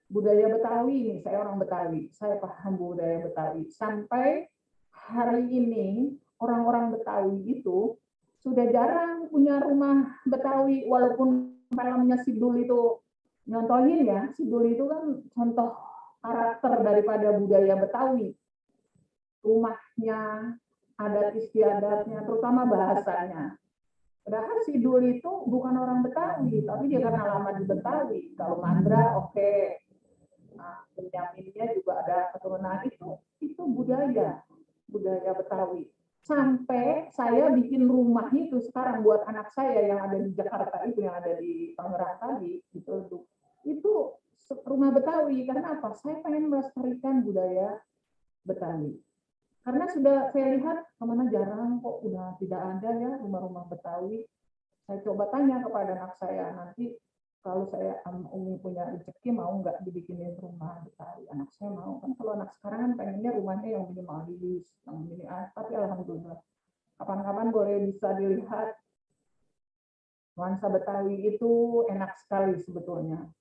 Budaya Betawi nih, saya orang Betawi, saya paham budaya Betawi. Sampai hari ini orang-orang Betawi itu sudah jarang punya rumah Betawi, walaupun filmnya Sidul itu nyontohin ya, Sidul itu kan contoh karakter daripada budaya Betawi. Rumahnya, adat istiadatnya, terutama bahasanya. Padahal Sidul itu bukan orang Betawi, tapi dia karena lama di Betawi. Kalau Mandra, oke. Nah, Benyaminnya juga ada keturunan itu budaya Betawi. Sampai saya bikin rumah itu sekarang buat anak saya yang ada di Jakarta itu, yang ada di Tangerang tadi, itu rumah Betawi. Karena apa? Saya pengen melestarikan budaya Betawi. Karena sudah saya lihat kemana jarang kok udah tidak ada ya rumah-rumah Betawi. Saya coba tanya kepada anak saya, nanti kalau saya Umi punya rezeki mau nggak dibikinin rumah Betawi? Anak saya mau. Kan kalau anak sekarang kan pengennya rumahnya yang minimalis, yang tapi alhamdulillah kapan-kapan boleh bisa dilihat nuansa Betawi itu enak sekali sebetulnya.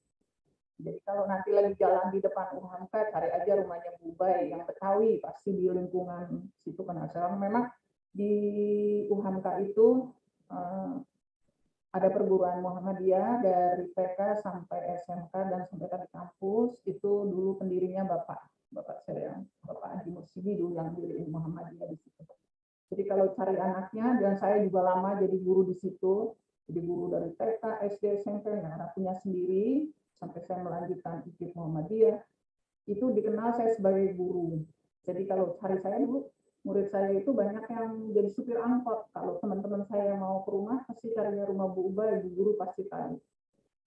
Jadi kalau nanti lagi jalan di depan UHAMK, cari aja rumahnya Bu Bay yang Betawi, pasti di lingkungan situ penasaran. Memang di UHAMK itu ada perguruan Muhammadiyah dari TK sampai SMK dan sampai ke kampus. Itu dulu pendirinya Bapak saya, Bapak Haji Mursidi dulu yang diriin Muhammadiyah di situ. Jadi kalau cari anaknya, dan saya juga lama jadi guru di situ, jadi guru dari TK, SD, SMP, yang anak punya sendiri, sampai saya melanjutkan IKIP Muhammadiyah, itu dikenal saya sebagai guru. Jadi kalau cari saya dulu, murid saya itu banyak yang jadi supir angkot. Kalau teman-teman saya mau ke rumah, pasti carinya rumah Bu Ubay, Bu Guru pasti tahu.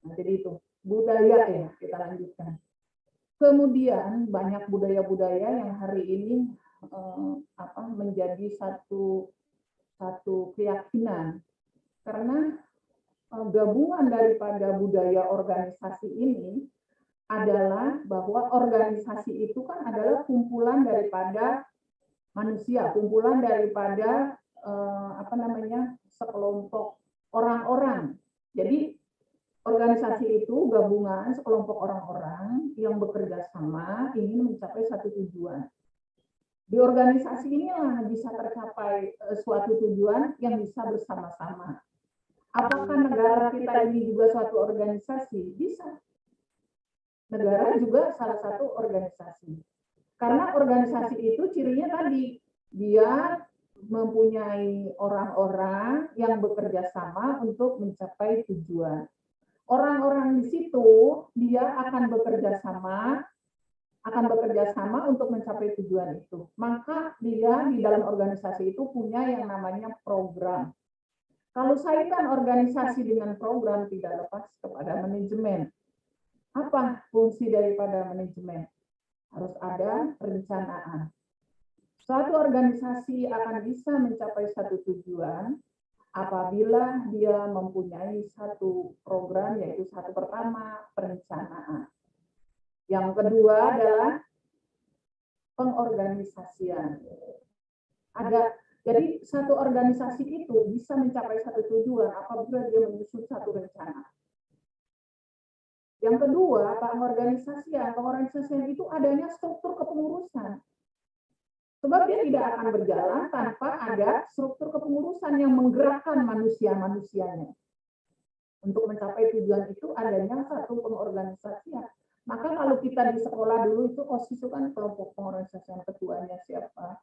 Nah, jadi itu budaya ya, kita lanjutkan. Kemudian banyak budaya-budaya yang hari ini menjadi satu keyakinan. Karena gabungan daripada budaya organisasi ini adalah bahwa organisasi itu kan adalah kumpulan daripada manusia, kumpulan daripada sekelompok orang-orang. Jadi organisasi itu gabungan sekelompok orang-orang yang bekerja sama ingin mencapai satu tujuan. Di organisasi inilah bisa tercapai suatu tujuan yang bisa bersama-sama. Apakah negara kita ini juga suatu organisasi? Bisa. Negara juga salah satu organisasi. Karena organisasi itu cirinya tadi, dia mempunyai orang-orang yang bekerja sama untuk mencapai tujuan. Orang-orang di situ dia akan bekerja sama untuk mencapai tujuan itu. Maka dia di dalam organisasi itu punya yang namanya program. Kalau kaitan organisasi dengan program tidak lepas kepada manajemen. Apa fungsi daripada manajemen? Harus ada perencanaan. Suatu organisasi akan bisa mencapai satu tujuan apabila dia mempunyai satu program, yaitu satu pertama, perencanaan. Yang kedua adalah pengorganisasian. Jadi satu organisasi itu bisa mencapai satu tujuan apabila dia menyusun satu rencana. Yang kedua, pengorganisasian. Pengorganisasian itu adanya struktur kepengurusan. Sebab dia tidak akan berjalan tanpa ada struktur kepengurusan yang menggerakkan manusia-manusianya. Untuk mencapai tujuan itu adanya satu pengorganisasian. Maka kalau kita di sekolah dulu itu OSIS itu kan kelompok pengorganisasian, ketuanya siapa,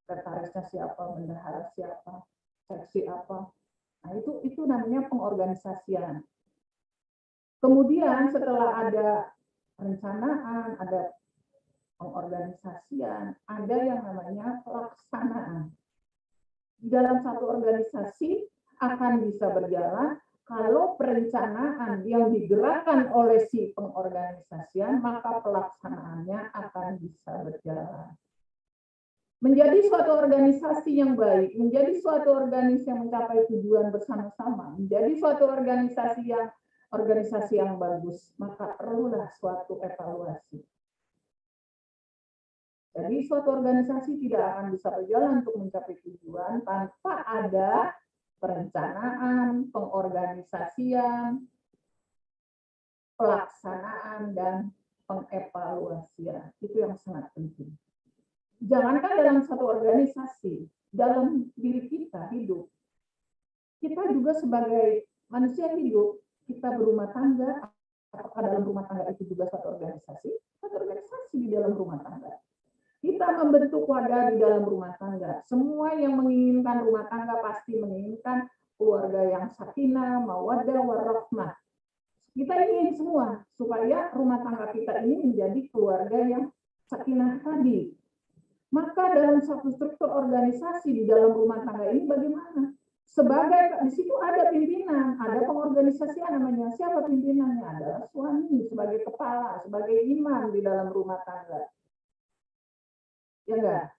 sekretarisnya siapa, bendahara siapa, seksi apa. Nah, itu namanya pengorganisasian. Kemudian setelah ada perencanaan, ada pengorganisasian, ada yang namanya pelaksanaan. Di dalam satu organisasi akan bisa berjalan kalau perencanaan yang digerakkan oleh si pengorganisasian, maka pelaksanaannya akan bisa berjalan. Menjadi suatu organisasi yang baik, menjadi suatu organisasi yang mencapai tujuan bersama-sama, menjadi suatu organisasi yang bagus, maka perlulah suatu evaluasi. Jadi suatu organisasi tidak akan bisa berjalan untuk mencapai tujuan tanpa ada perencanaan, pengorganisasian, pelaksanaan, dan pengevaluasian. Itu yang sangat penting. Jangankan dalam satu organisasi, dalam diri kita hidup, kita juga sebagai manusia hidup, kita berumah tangga, apakah dalam rumah tangga itu juga satu organisasi? Satu organisasi di dalam rumah tangga. Kita membentuk wadah di dalam rumah tangga. Semua yang menginginkan rumah tangga pasti menginginkan keluarga yang sakinah, mawaddah, warahmah. Kita ingin semua supaya rumah tangga kita ini menjadi keluarga yang sakinah tadi. Maka dalam satu struktur organisasi di dalam rumah tangga ini bagaimana? Sebagai di situ ada pimpinan, ada pengorganisasian namanya. Siapa pimpinannya? Adalah suami sebagai kepala, sebagai imam di dalam rumah tangga. Ya enggak?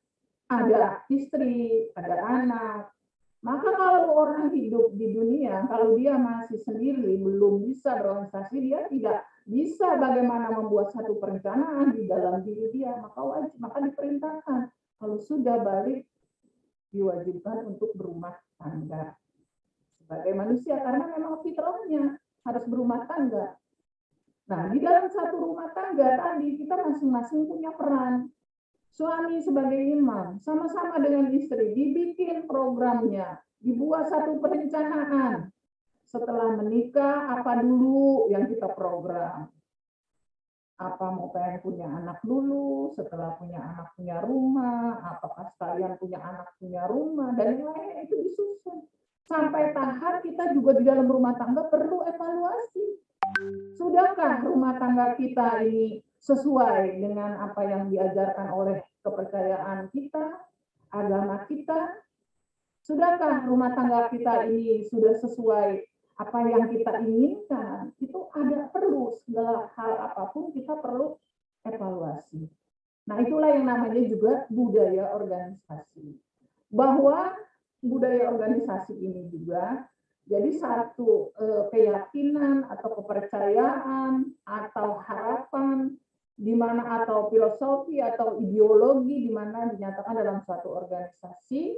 Ada istri, ada anak. Maka kalau orang hidup di dunia, kalau dia masih sendiri, belum bisa berorganisasi, dia tidak bisa bagaimana membuat satu perencanaan di dalam diri dia, maka diperintahkan. Kalau sudah balik, diwajibkan untuk berumah tangga. Sebagai manusia, karena memang fitrahnya harus berumah tangga. Nah, di dalam satu rumah tangga tadi, kita masing-masing punya peran. Suami sebagai imam, sama-sama dengan istri, dibikin programnya, dibuat satu perencanaan. Setelah menikah, apa dulu yang kita program? Apa mau pengen punya anak dulu, setelah punya anak punya rumah, apakah sekalian punya anak punya rumah, dan yang lain itu disusun. Sampai tahap kita juga di dalam rumah tangga perlu evaluasi. Sudahkah rumah tangga kita ini sesuai dengan apa yang diajarkan oleh kepercayaan kita, agama kita? Sudahkah rumah tangga kita ini sudah sesuai apa yang kita inginkan? Itu ada perlu segala hal apapun kita perlu evaluasi. Nah, itulah yang namanya juga budaya organisasi. Bahwa budaya organisasi ini juga Jadi satu keyakinan atau kepercayaan atau harapan di mana atau filosofi atau ideologi di mana dinyatakan dalam suatu organisasi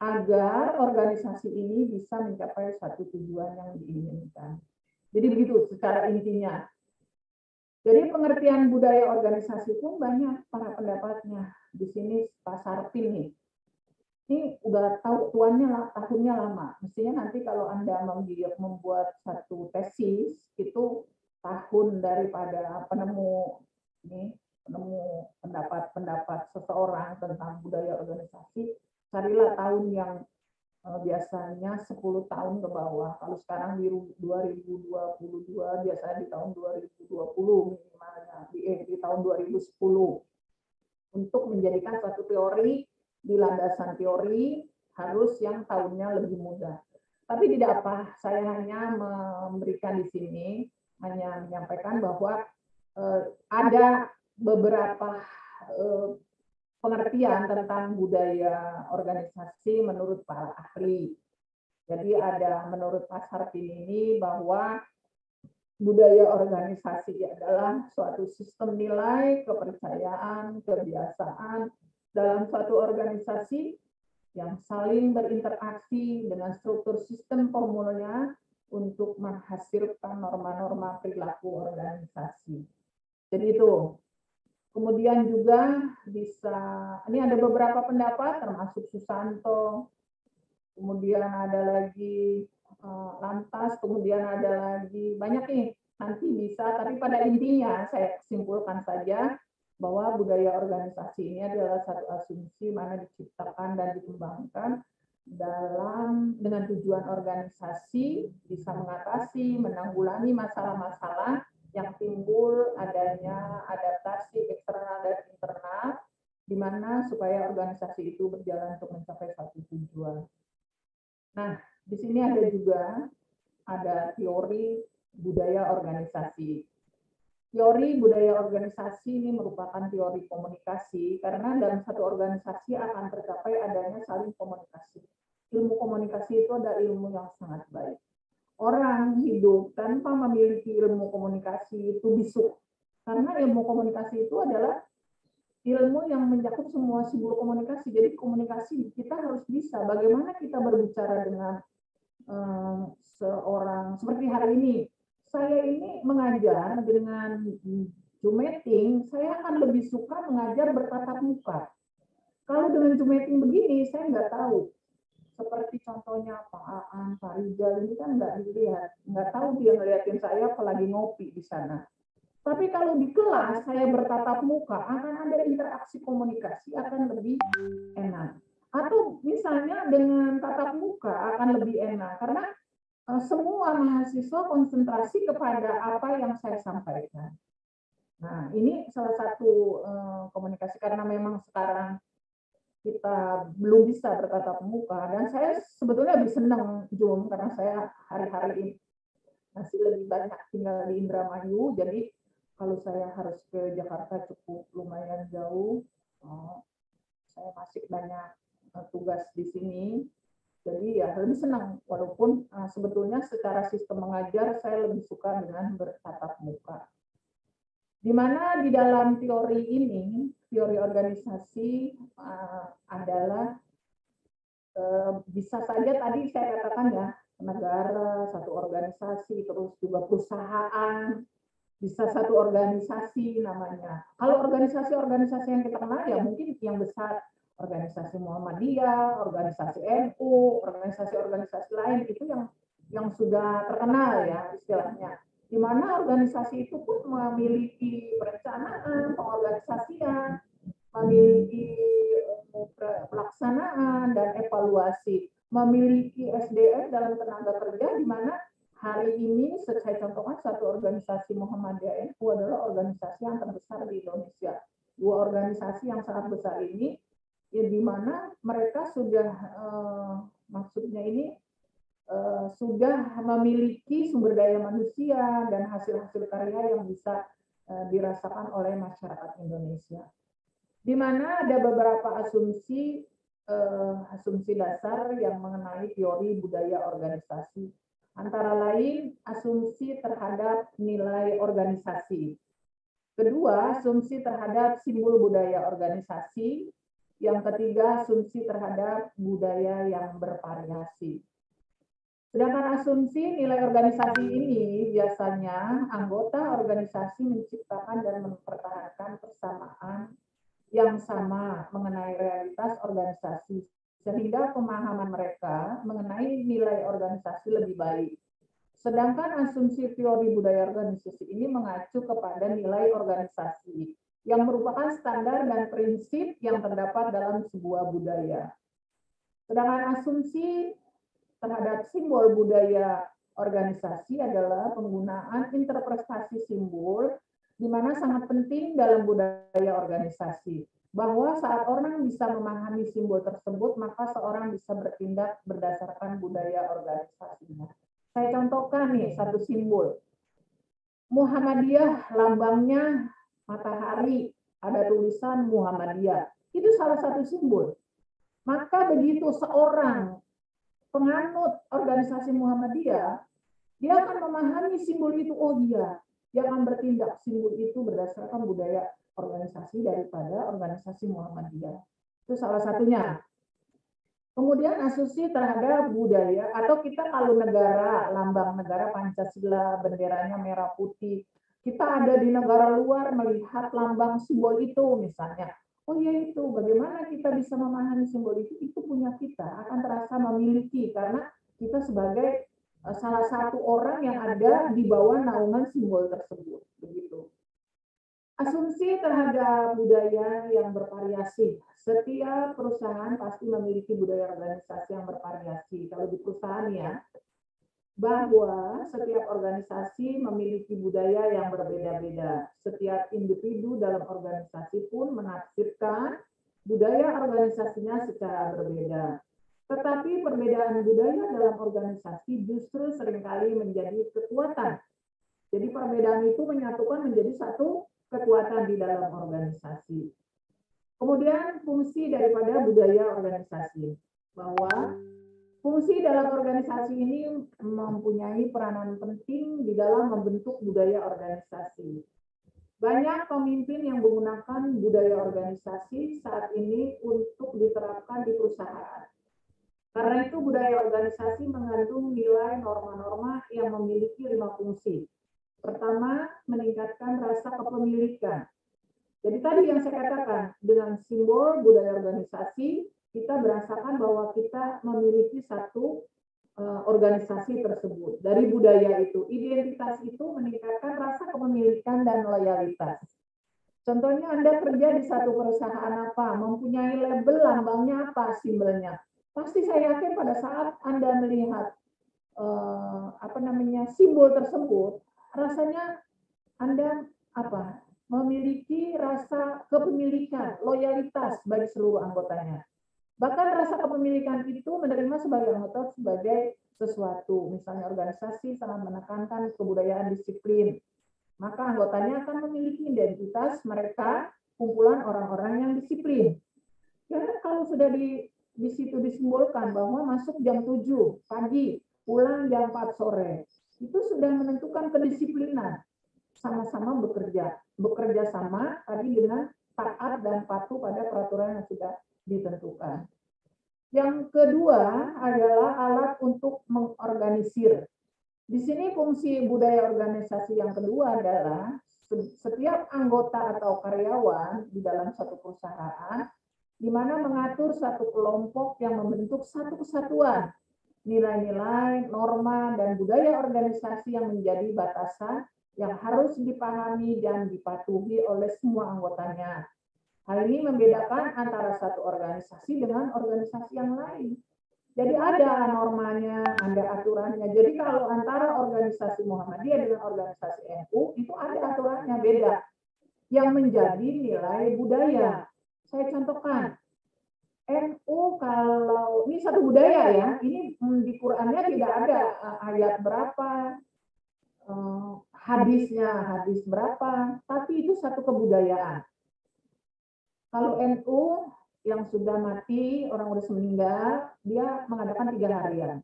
agar organisasi ini bisa mencapai satu tujuan yang diinginkan. Jadi begitu secara intinya. Jadi pengertian budaya organisasi pun banyak para pendapatnya. Di sini Pak Sarpin nih. Ini udah tahu tahunnya lama. Mestinya nanti kalau Anda membuat satu tesis itu tahun daripada penemu pendapat seseorang tentang budaya organisasi, carilah tahun yang biasanya 10 tahun ke bawah. Kalau sekarang di 2022 biasanya di tahun 2020 minimalnya di tahun 2010 untuk menjadikan satu teori di landasan teori harus yang tahunnya lebih muda. Tapi tidak apa, saya hanya memberikan di sini hanya menyampaikan bahwa ada beberapa pengertian tentang budaya organisasi menurut para ahli. Jadi ada menurut Pak Sarpin ini bahwa budaya organisasi adalah suatu sistem nilai, kepercayaan, kebiasaan dalam suatu organisasi yang saling berinteraksi dengan struktur sistem formulanya untuk menghasilkan norma-norma perilaku organisasi. Jadi itu. Kemudian juga bisa, ini ada beberapa pendapat termasuk Susanto, kemudian ada lagi Lantas, kemudian ada lagi banyak nih, nanti bisa, tapi pada intinya saya simpulkan saja bahwa budaya organisasi ini adalah satu asumsi mana diciptakan dan dikembangkan dengan tujuan organisasi bisa mengatasi, menanggulangi masalah-masalah yang timbul adanya adaptasi eksternal dan internal, di mana supaya organisasi itu berjalan untuk mencapai satu tujuan. Nah, di sini ada teori budaya organisasi. Teori budaya organisasi ini merupakan teori komunikasi karena dalam satu organisasi akan tercapai adanya saling komunikasi. Ilmu komunikasi itu adalah ilmu yang sangat baik. Orang hidup tanpa memiliki ilmu komunikasi itu bisu. Karena ilmu komunikasi itu adalah ilmu yang mencakup semua simbol komunikasi. Jadi komunikasi kita harus bisa. Bagaimana kita berbicara dengan seorang, seperti hari ini. Saya ini mengajar dengan Zoom meeting, saya akan lebih suka mengajar bertatap muka. Kalau dengan Zoom meeting begini, saya nggak tahu. Seperti contohnya Pak Aan, Pak Rizal, ini kan nggak dilihat. Nggak tahu dia ngeliatin saya apalagi ngopi di sana. Tapi kalau di kelas saya bertatap muka, akan ada interaksi komunikasi, akan lebih enak. Atau misalnya dengan tatap muka akan lebih enak, karena semua mahasiswa konsentrasi kepada apa yang saya sampaikan. Nah, ini salah satu komunikasi, karena memang sekarang kita belum bisa bertatap muka, dan saya sebetulnya lebih senang Zoom karena saya hari-hari ini masih lebih banyak tinggal di Indramayu, jadi kalau saya harus ke Jakarta cukup lumayan jauh, saya masih banyak tugas di sini, jadi ya lebih senang, walaupun sebetulnya secara sistem mengajar saya lebih suka dengan bertatap muka. Di mana di dalam teori ini, teori organisasi adalah bisa saja tadi saya katakan ya, negara, satu organisasi, terus juga perusahaan, bisa satu organisasi namanya. Kalau organisasi-organisasi yang kita kenal ya mungkin yang besar, organisasi Muhammadiyah, organisasi NU, organisasi-organisasi lain itu yang sudah terkenal ya istilahnya. Di mana organisasi itu pun memiliki perencanaan, pengorganisasian, memiliki pelaksanaan dan evaluasi, memiliki SDM dalam tenaga kerja, di mana hari ini saya contohkan satu organisasi Muhammadiyah NU adalah organisasi yang terbesar di Indonesia. Dua organisasi yang sangat besar ini, ya, di mana mereka sudah maksudnya ini sudah memiliki sumber daya manusia dan hasil-hasil karya yang bisa dirasakan oleh masyarakat Indonesia. Di mana ada beberapa asumsi asumsi dasar yang mengenai teori budaya organisasi. Antara lain, asumsi terhadap nilai organisasi. Kedua, asumsi terhadap simbol budaya organisasi. Yang ketiga, asumsi terhadap budaya yang bervariasi. Sedangkan asumsi nilai organisasi ini biasanya anggota organisasi menciptakan dan mempertahankan persamaan yang sama mengenai realitas organisasi, sehingga pemahaman mereka mengenai nilai organisasi lebih baik. Sedangkan asumsi teori budaya organisasi ini mengacu kepada nilai organisasi yang merupakan standar dan prinsip yang terdapat dalam sebuah budaya. Sedangkan asumsi terhadap simbol budaya organisasi adalah penggunaan interpretasi simbol, di mana sangat penting dalam budaya organisasi. Bahwa saat orang bisa memahami simbol tersebut, maka seorang bisa bertindak berdasarkan budaya organisasinya. Saya contohkan nih satu simbol. Muhammadiyah, lambangnya matahari, ada tulisan Muhammadiyah. Itu salah satu simbol. Maka begitu seorang penganut organisasi Muhammadiyah, dia akan memahami simbol itu, oh iya, dia akan bertindak simbol itu berdasarkan budaya organisasi daripada organisasi Muhammadiyah. Itu salah satunya. Kemudian asumsi terhadap budaya, atau kita kalau negara, lambang negara Pancasila, benderanya merah putih, kita ada di negara luar melihat lambang simbol itu misalnya. Oh ya itu, bagaimana kita bisa memahami simbol itu punya kita, akan terasa memiliki, karena kita sebagai salah satu orang yang ada di bawah naungan simbol tersebut. Begitu. Asumsi terhadap budaya yang bervariasi. Setiap perusahaan pasti memiliki budaya organisasi yang bervariasi. Kalau di perusahaan ya, bahwa setiap organisasi memiliki budaya yang berbeda-beda. Setiap individu dalam organisasi pun menafsirkan budaya organisasinya secara berbeda. Tetapi perbedaan budaya dalam organisasi justru seringkali menjadi kekuatan. Jadi perbedaan itu menyatukan menjadi satu kekuatan di dalam organisasi. Kemudian fungsi daripada budaya organisasi, bahwa fungsi dalam organisasi ini mempunyai peranan penting di dalam membentuk budaya organisasi. Banyak pemimpin yang menggunakan budaya organisasi saat ini untuk diterapkan di perusahaan. Karena itu budaya organisasi mengandung nilai norma-norma yang memiliki 5 fungsi. Pertama, meningkatkan rasa kepemilikan. Jadi tadi yang saya katakan, dengan simbol budaya organisasi, kita merasakan bahwa kita memiliki satu organisasi tersebut. Dari budaya itu, identitas itu meningkatkan rasa kepemilikan dan loyalitas. Contohnya Anda kerja di satu perusahaan apa, mempunyai label lambangnya apa, simbolnya. Pasti saya yakin pada saat Anda melihat simbol tersebut, rasanya Anda memiliki rasa kepemilikan, loyalitas bagi seluruh anggotanya. Bahkan rasa kepemilikan itu menerima sebagai anggota sebagai sesuatu. Misalnya organisasi sangat menekankan kebudayaan disiplin. Maka anggotanya akan memiliki identitas mereka, kumpulan orang-orang yang disiplin. Karena kalau sudah di situ disimbolkan bahwa masuk jam 7 pagi, pulang jam 4 sore, itu sudah menentukan kedisiplinan. Sama-sama bekerja sama tadi dengan taat dan patuh pada peraturan yang sudah ditentukan. Yang kedua adalah alat untuk mengorganisir. Di sini fungsi budaya organisasi yang kedua adalah setiap anggota atau karyawan di dalam satu perusahaan, di mana mengatur satu kelompok yang membentuk satu kesatuan, nilai-nilai, norma, dan budaya organisasi yang menjadi batasan yang harus dipahami dan dipatuhi oleh semua anggotanya. Hal ini membedakan antara satu organisasi dengan organisasi yang lain. Jadi ada normanya, ada aturannya. Jadi kalau antara organisasi Muhammadiyah dengan organisasi NU, itu ada aturannya beda. Yang menjadi nilai budaya. Saya contohkan, NU kalau, ini satu budaya ya, ini di Qurannya tidak ada ayat berapa, hadis berapa, tapi itu satu kebudayaan. Kalau NU yang sudah mati, orang udah meninggal, dia mengadakan 3 harian.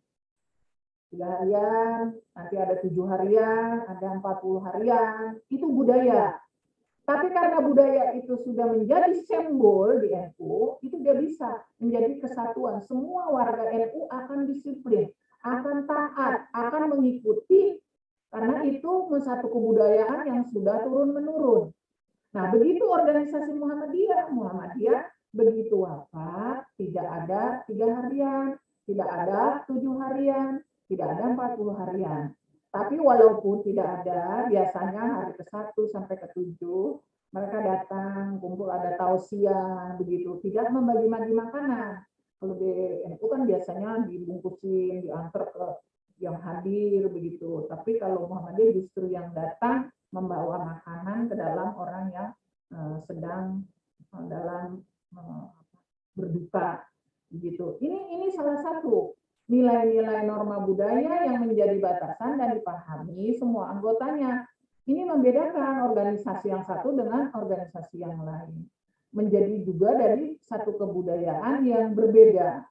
3 harian, nanti ada 7 harian, ada 40 harian, itu budaya. Tapi karena budaya itu sudah menjadi simbol di NU, itu dia bisa menjadi kesatuan. Semua warga NU akan disiplin, akan taat, akan mengikuti, karena itu satu kebudayaan yang sudah turun-menurun. Nah, begitu organisasi Muhammadiyah begitu wafat, tidak ada 3 harian, tidak ada 7 harian, tidak ada 40 harian. Tapi walaupun tidak ada, biasanya hari ke-1 sampai ke-7, mereka datang, kumpul, ada tausiah, begitu. Tidak membagi-bagi makanan. Kalau di NU kan biasanya dibungkusin, diantar ke yang hadir, begitu. Tapi kalau Muhammadiyah justru yang datang, membawa makanan ke dalam orang yang sedang dalam berduka, begitu. Ini salah satu nilai-nilai norma budaya yang menjadi batasan dan dipahami semua anggotanya. Ini membedakan organisasi yang satu dengan organisasi yang lain. Menjadi juga dari satu kebudayaan yang berbeda.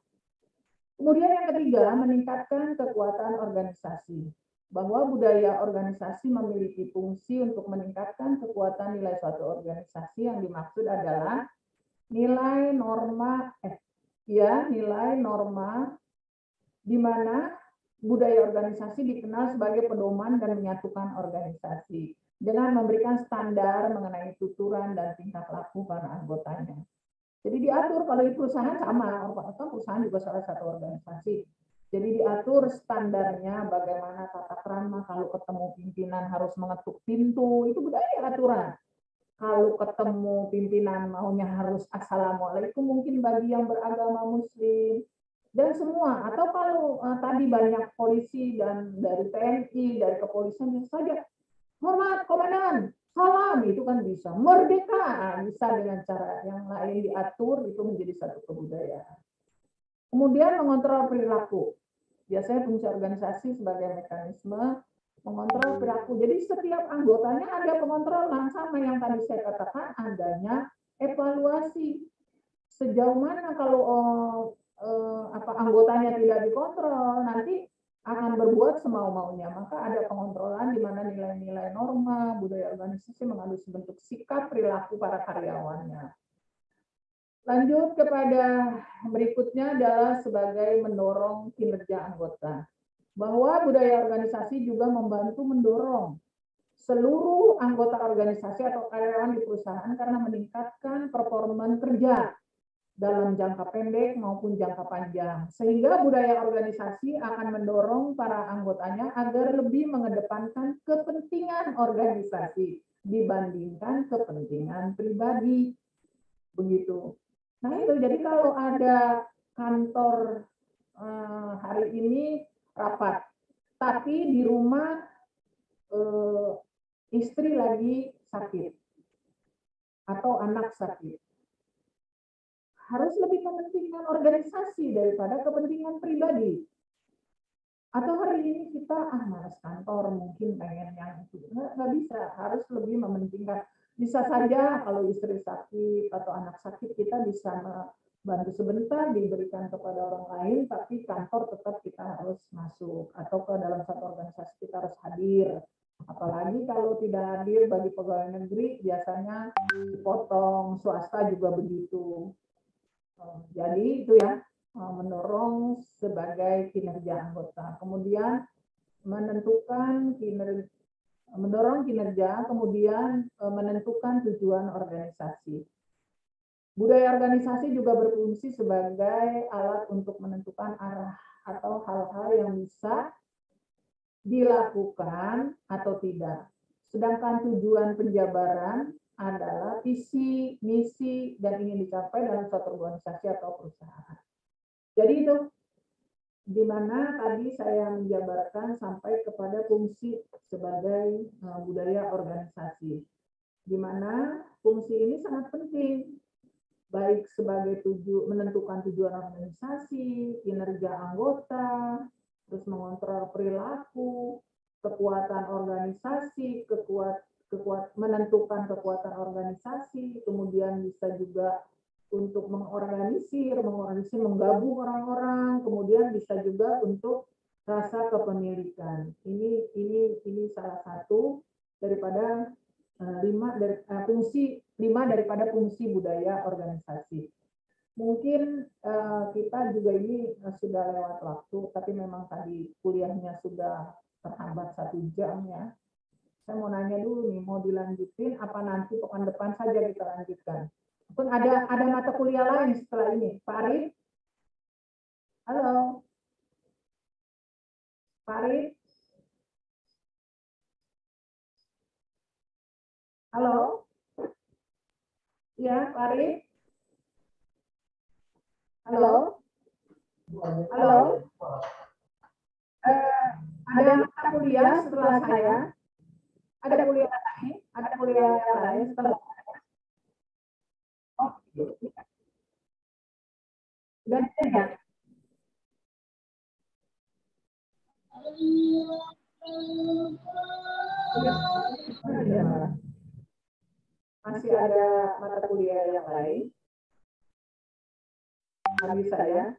Kemudian yang ketiga, meningkatkan kekuatan organisasi. Bahwa budaya organisasi memiliki fungsi untuk meningkatkan kekuatan nilai suatu organisasi, yang dimaksud adalah nilai norma, nilai norma di mana budaya organisasi dikenal sebagai pedoman dan menyatukan organisasi dengan memberikan standar mengenai tuturan dan tingkah laku para anggotanya. Jadi diatur, kalau di perusahaan sama, perusahaan juga salah satu organisasi. Jadi diatur standarnya, bagaimana tata krama, kalau ketemu pimpinan harus mengetuk pintu, itu budaya aturan. Kalau ketemu pimpinan maunya harus assalamualaikum, mungkin bagi yang beragama muslim. Dan semua, atau kalau tadi banyak polisi dan dari TNI, dari kepolisian bisa saja, hormat komandan, salam, itu kan bisa. Merdeka, bisa dengan cara yang lain diatur, itu menjadi satu kebudayaan. Kemudian mengontrol perilaku. Biasanya fungsi organisasi sebagai mekanisme mengontrol perilaku. Jadi setiap anggotanya ada pengontrolan, sama yang tadi saya katakan, adanya evaluasi. Sejauh mana kalau anggotanya tidak dikontrol, nanti akan berbuat semau-maunya. Maka ada pengontrolan di mana nilai-nilai norma budaya organisasi mengandung bentuk sikap perilaku para karyawannya. Lanjut kepada berikutnya adalah sebagai mendorong kinerja anggota. Bahwa budaya organisasi juga membantu mendorong seluruh anggota organisasi atau karyawan di perusahaan karena meningkatkan performa kerja dalam jangka pendek maupun jangka panjang. Sehingga budaya organisasi akan mendorong para anggotanya agar lebih mengedepankan kepentingan organisasi dibandingkan kepentingan pribadi. Begitu. Nah itu, jadi kalau ada kantor hari ini rapat, tapi di rumah istri lagi sakit atau anak sakit, harus lebih mementingkan organisasi daripada kepentingan pribadi. Atau hari ini kita malas kantor, mungkin pengen yang itu, nggak bisa, harus lebih mementingkan. Bisa saja kalau istri sakit atau anak sakit, kita bisa bantu sebentar, diberikan kepada orang lain, tapi kantor tetap kita harus masuk, atau ke dalam satu organisasi kita harus hadir. Apalagi kalau tidak hadir bagi pegawai negeri, biasanya dipotong, swasta juga begitu. Jadi itu ya, mendorong sebagai kinerja anggota. Kemudian mendorong kinerja, kemudian menentukan tujuan organisasi. Budaya organisasi juga berfungsi sebagai alat untuk menentukan arah atau hal-hal yang bisa dilakukan atau tidak. Sedangkan tujuan penjabaran adalah visi, misi, dan ingin dicapai dalam suatu organisasi atau perusahaan. Jadi itu, di mana tadi saya menjabarkan sampai kepada fungsi sebagai budaya organisasi. Di mana fungsi ini sangat penting, baik sebagai menentukan tujuan organisasi, kinerja anggota, terus mengontrol perilaku, kekuatan organisasi, menentukan kekuatan organisasi, kemudian bisa juga untuk mengorganisir, menggabung orang-orang, kemudian bisa juga untuk rasa kepemilikan. Ini salah satu daripada lima daripada fungsi budaya organisasi. Mungkin kita juga ini sudah lewat waktu, tapi memang tadi kuliahnya sudah terhambat 1 jam ya. Saya mau nanya dulu nih, mau dilanjutin apa nanti pekan depan saja kita lanjutkan? Pun ada mata kuliah lain setelah ini, Pak Arif? Halo, Pak Arif? Halo? Ya, Pak Arif? Halo? Halo? Ada mata kuliah setelah saya? Ada kuliah lain? Ada kuliah yang lain setelah saya? Oh, dan ya. Masih ada mata kuliah yang lain? Habis saya?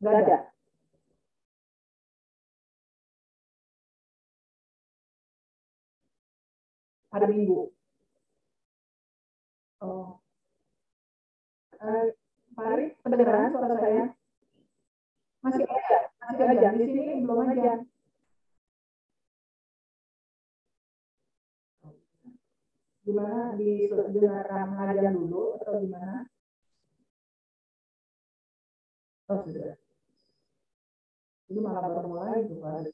Nggak ada. Hari Minggu. Oh. Pak Arif, kedengaran suara saya? Masih ada. Di sini belum aja. Gimana, didengarkan mengajar dulu atau gimana? Oh, sudah. Ini malah baru mulai itu, Pak Arif.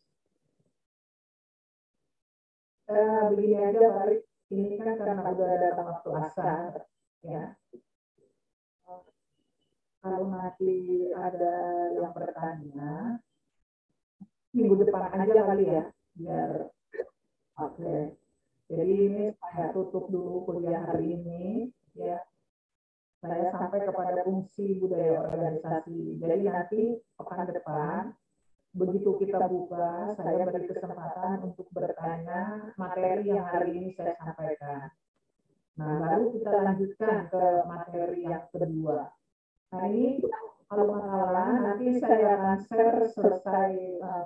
Begini aja Pak Arif, ini kan karena udah datang waktu asar, ya. Kalau nanti ada yang bertanya, minggu depan aja kali ya, biar oke. Jadi ini saya tutup dulu kuliah hari ini, ya. Saya sampai kepada fungsi budaya organisasi. Jadi nanti pekan depan, begitu kita buka, saya beri kesempatan untuk bertanya materi yang hari ini saya sampaikan. Nah, baru kita lanjutkan ke materi yang kedua. Nah, ini kalau masalah nanti saya akan share selesai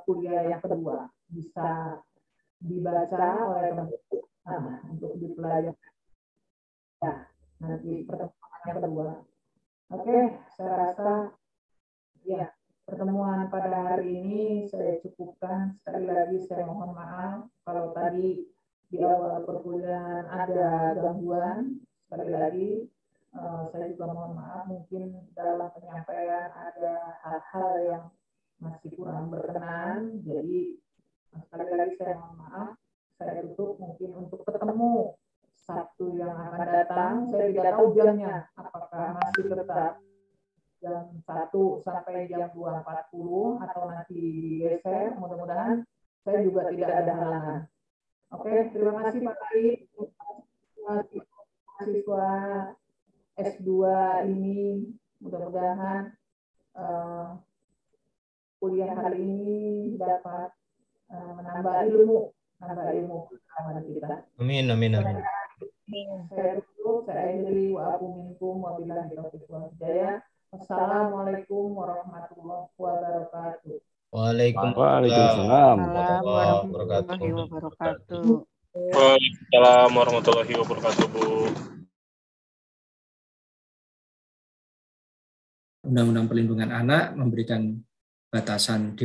kuliah yang kedua. Bisa dibaca oleh teman-teman untuk dipelajari. Ya, nanti pertemuan yang kedua. Oke, saya rasa ya. Pertemuan pada hari ini saya cukupkan. Sekali lagi saya mohon maaf kalau tadi di awal perkuliahan ada gangguan. Sekali lagi saya juga mohon maaf mungkin dalam penyampaian ada hal-hal yang masih kurang berkenan. Jadi sekali lagi saya mohon maaf. Saya tutup mungkin untuk ketemu Sabtu yang akan datang. Saya tidak tahu jamnya apakah masih tetap jam 1 sampai jam 2.40 atau nanti digeser, mudah-mudahan saya juga tidak ada halangan. Oke, terima kasih Pak Arif. Mahasiswa S2 ini mudah-mudahan kuliah hari ini dapat menambah ilmu pengetahuan kita. Amin. Saya tutup, saya akhiri wa aku minkum wabillahi taufiq wal hidayah. Assalamualaikum warahmatullahi wabarakatuh. Waalaikumsalam warahmatullahi wabarakatuh. Waalaikumsalam warahmatullahi wabarakatuh, Bu. Undang-Undang Perlindungan Anak memberikan batasan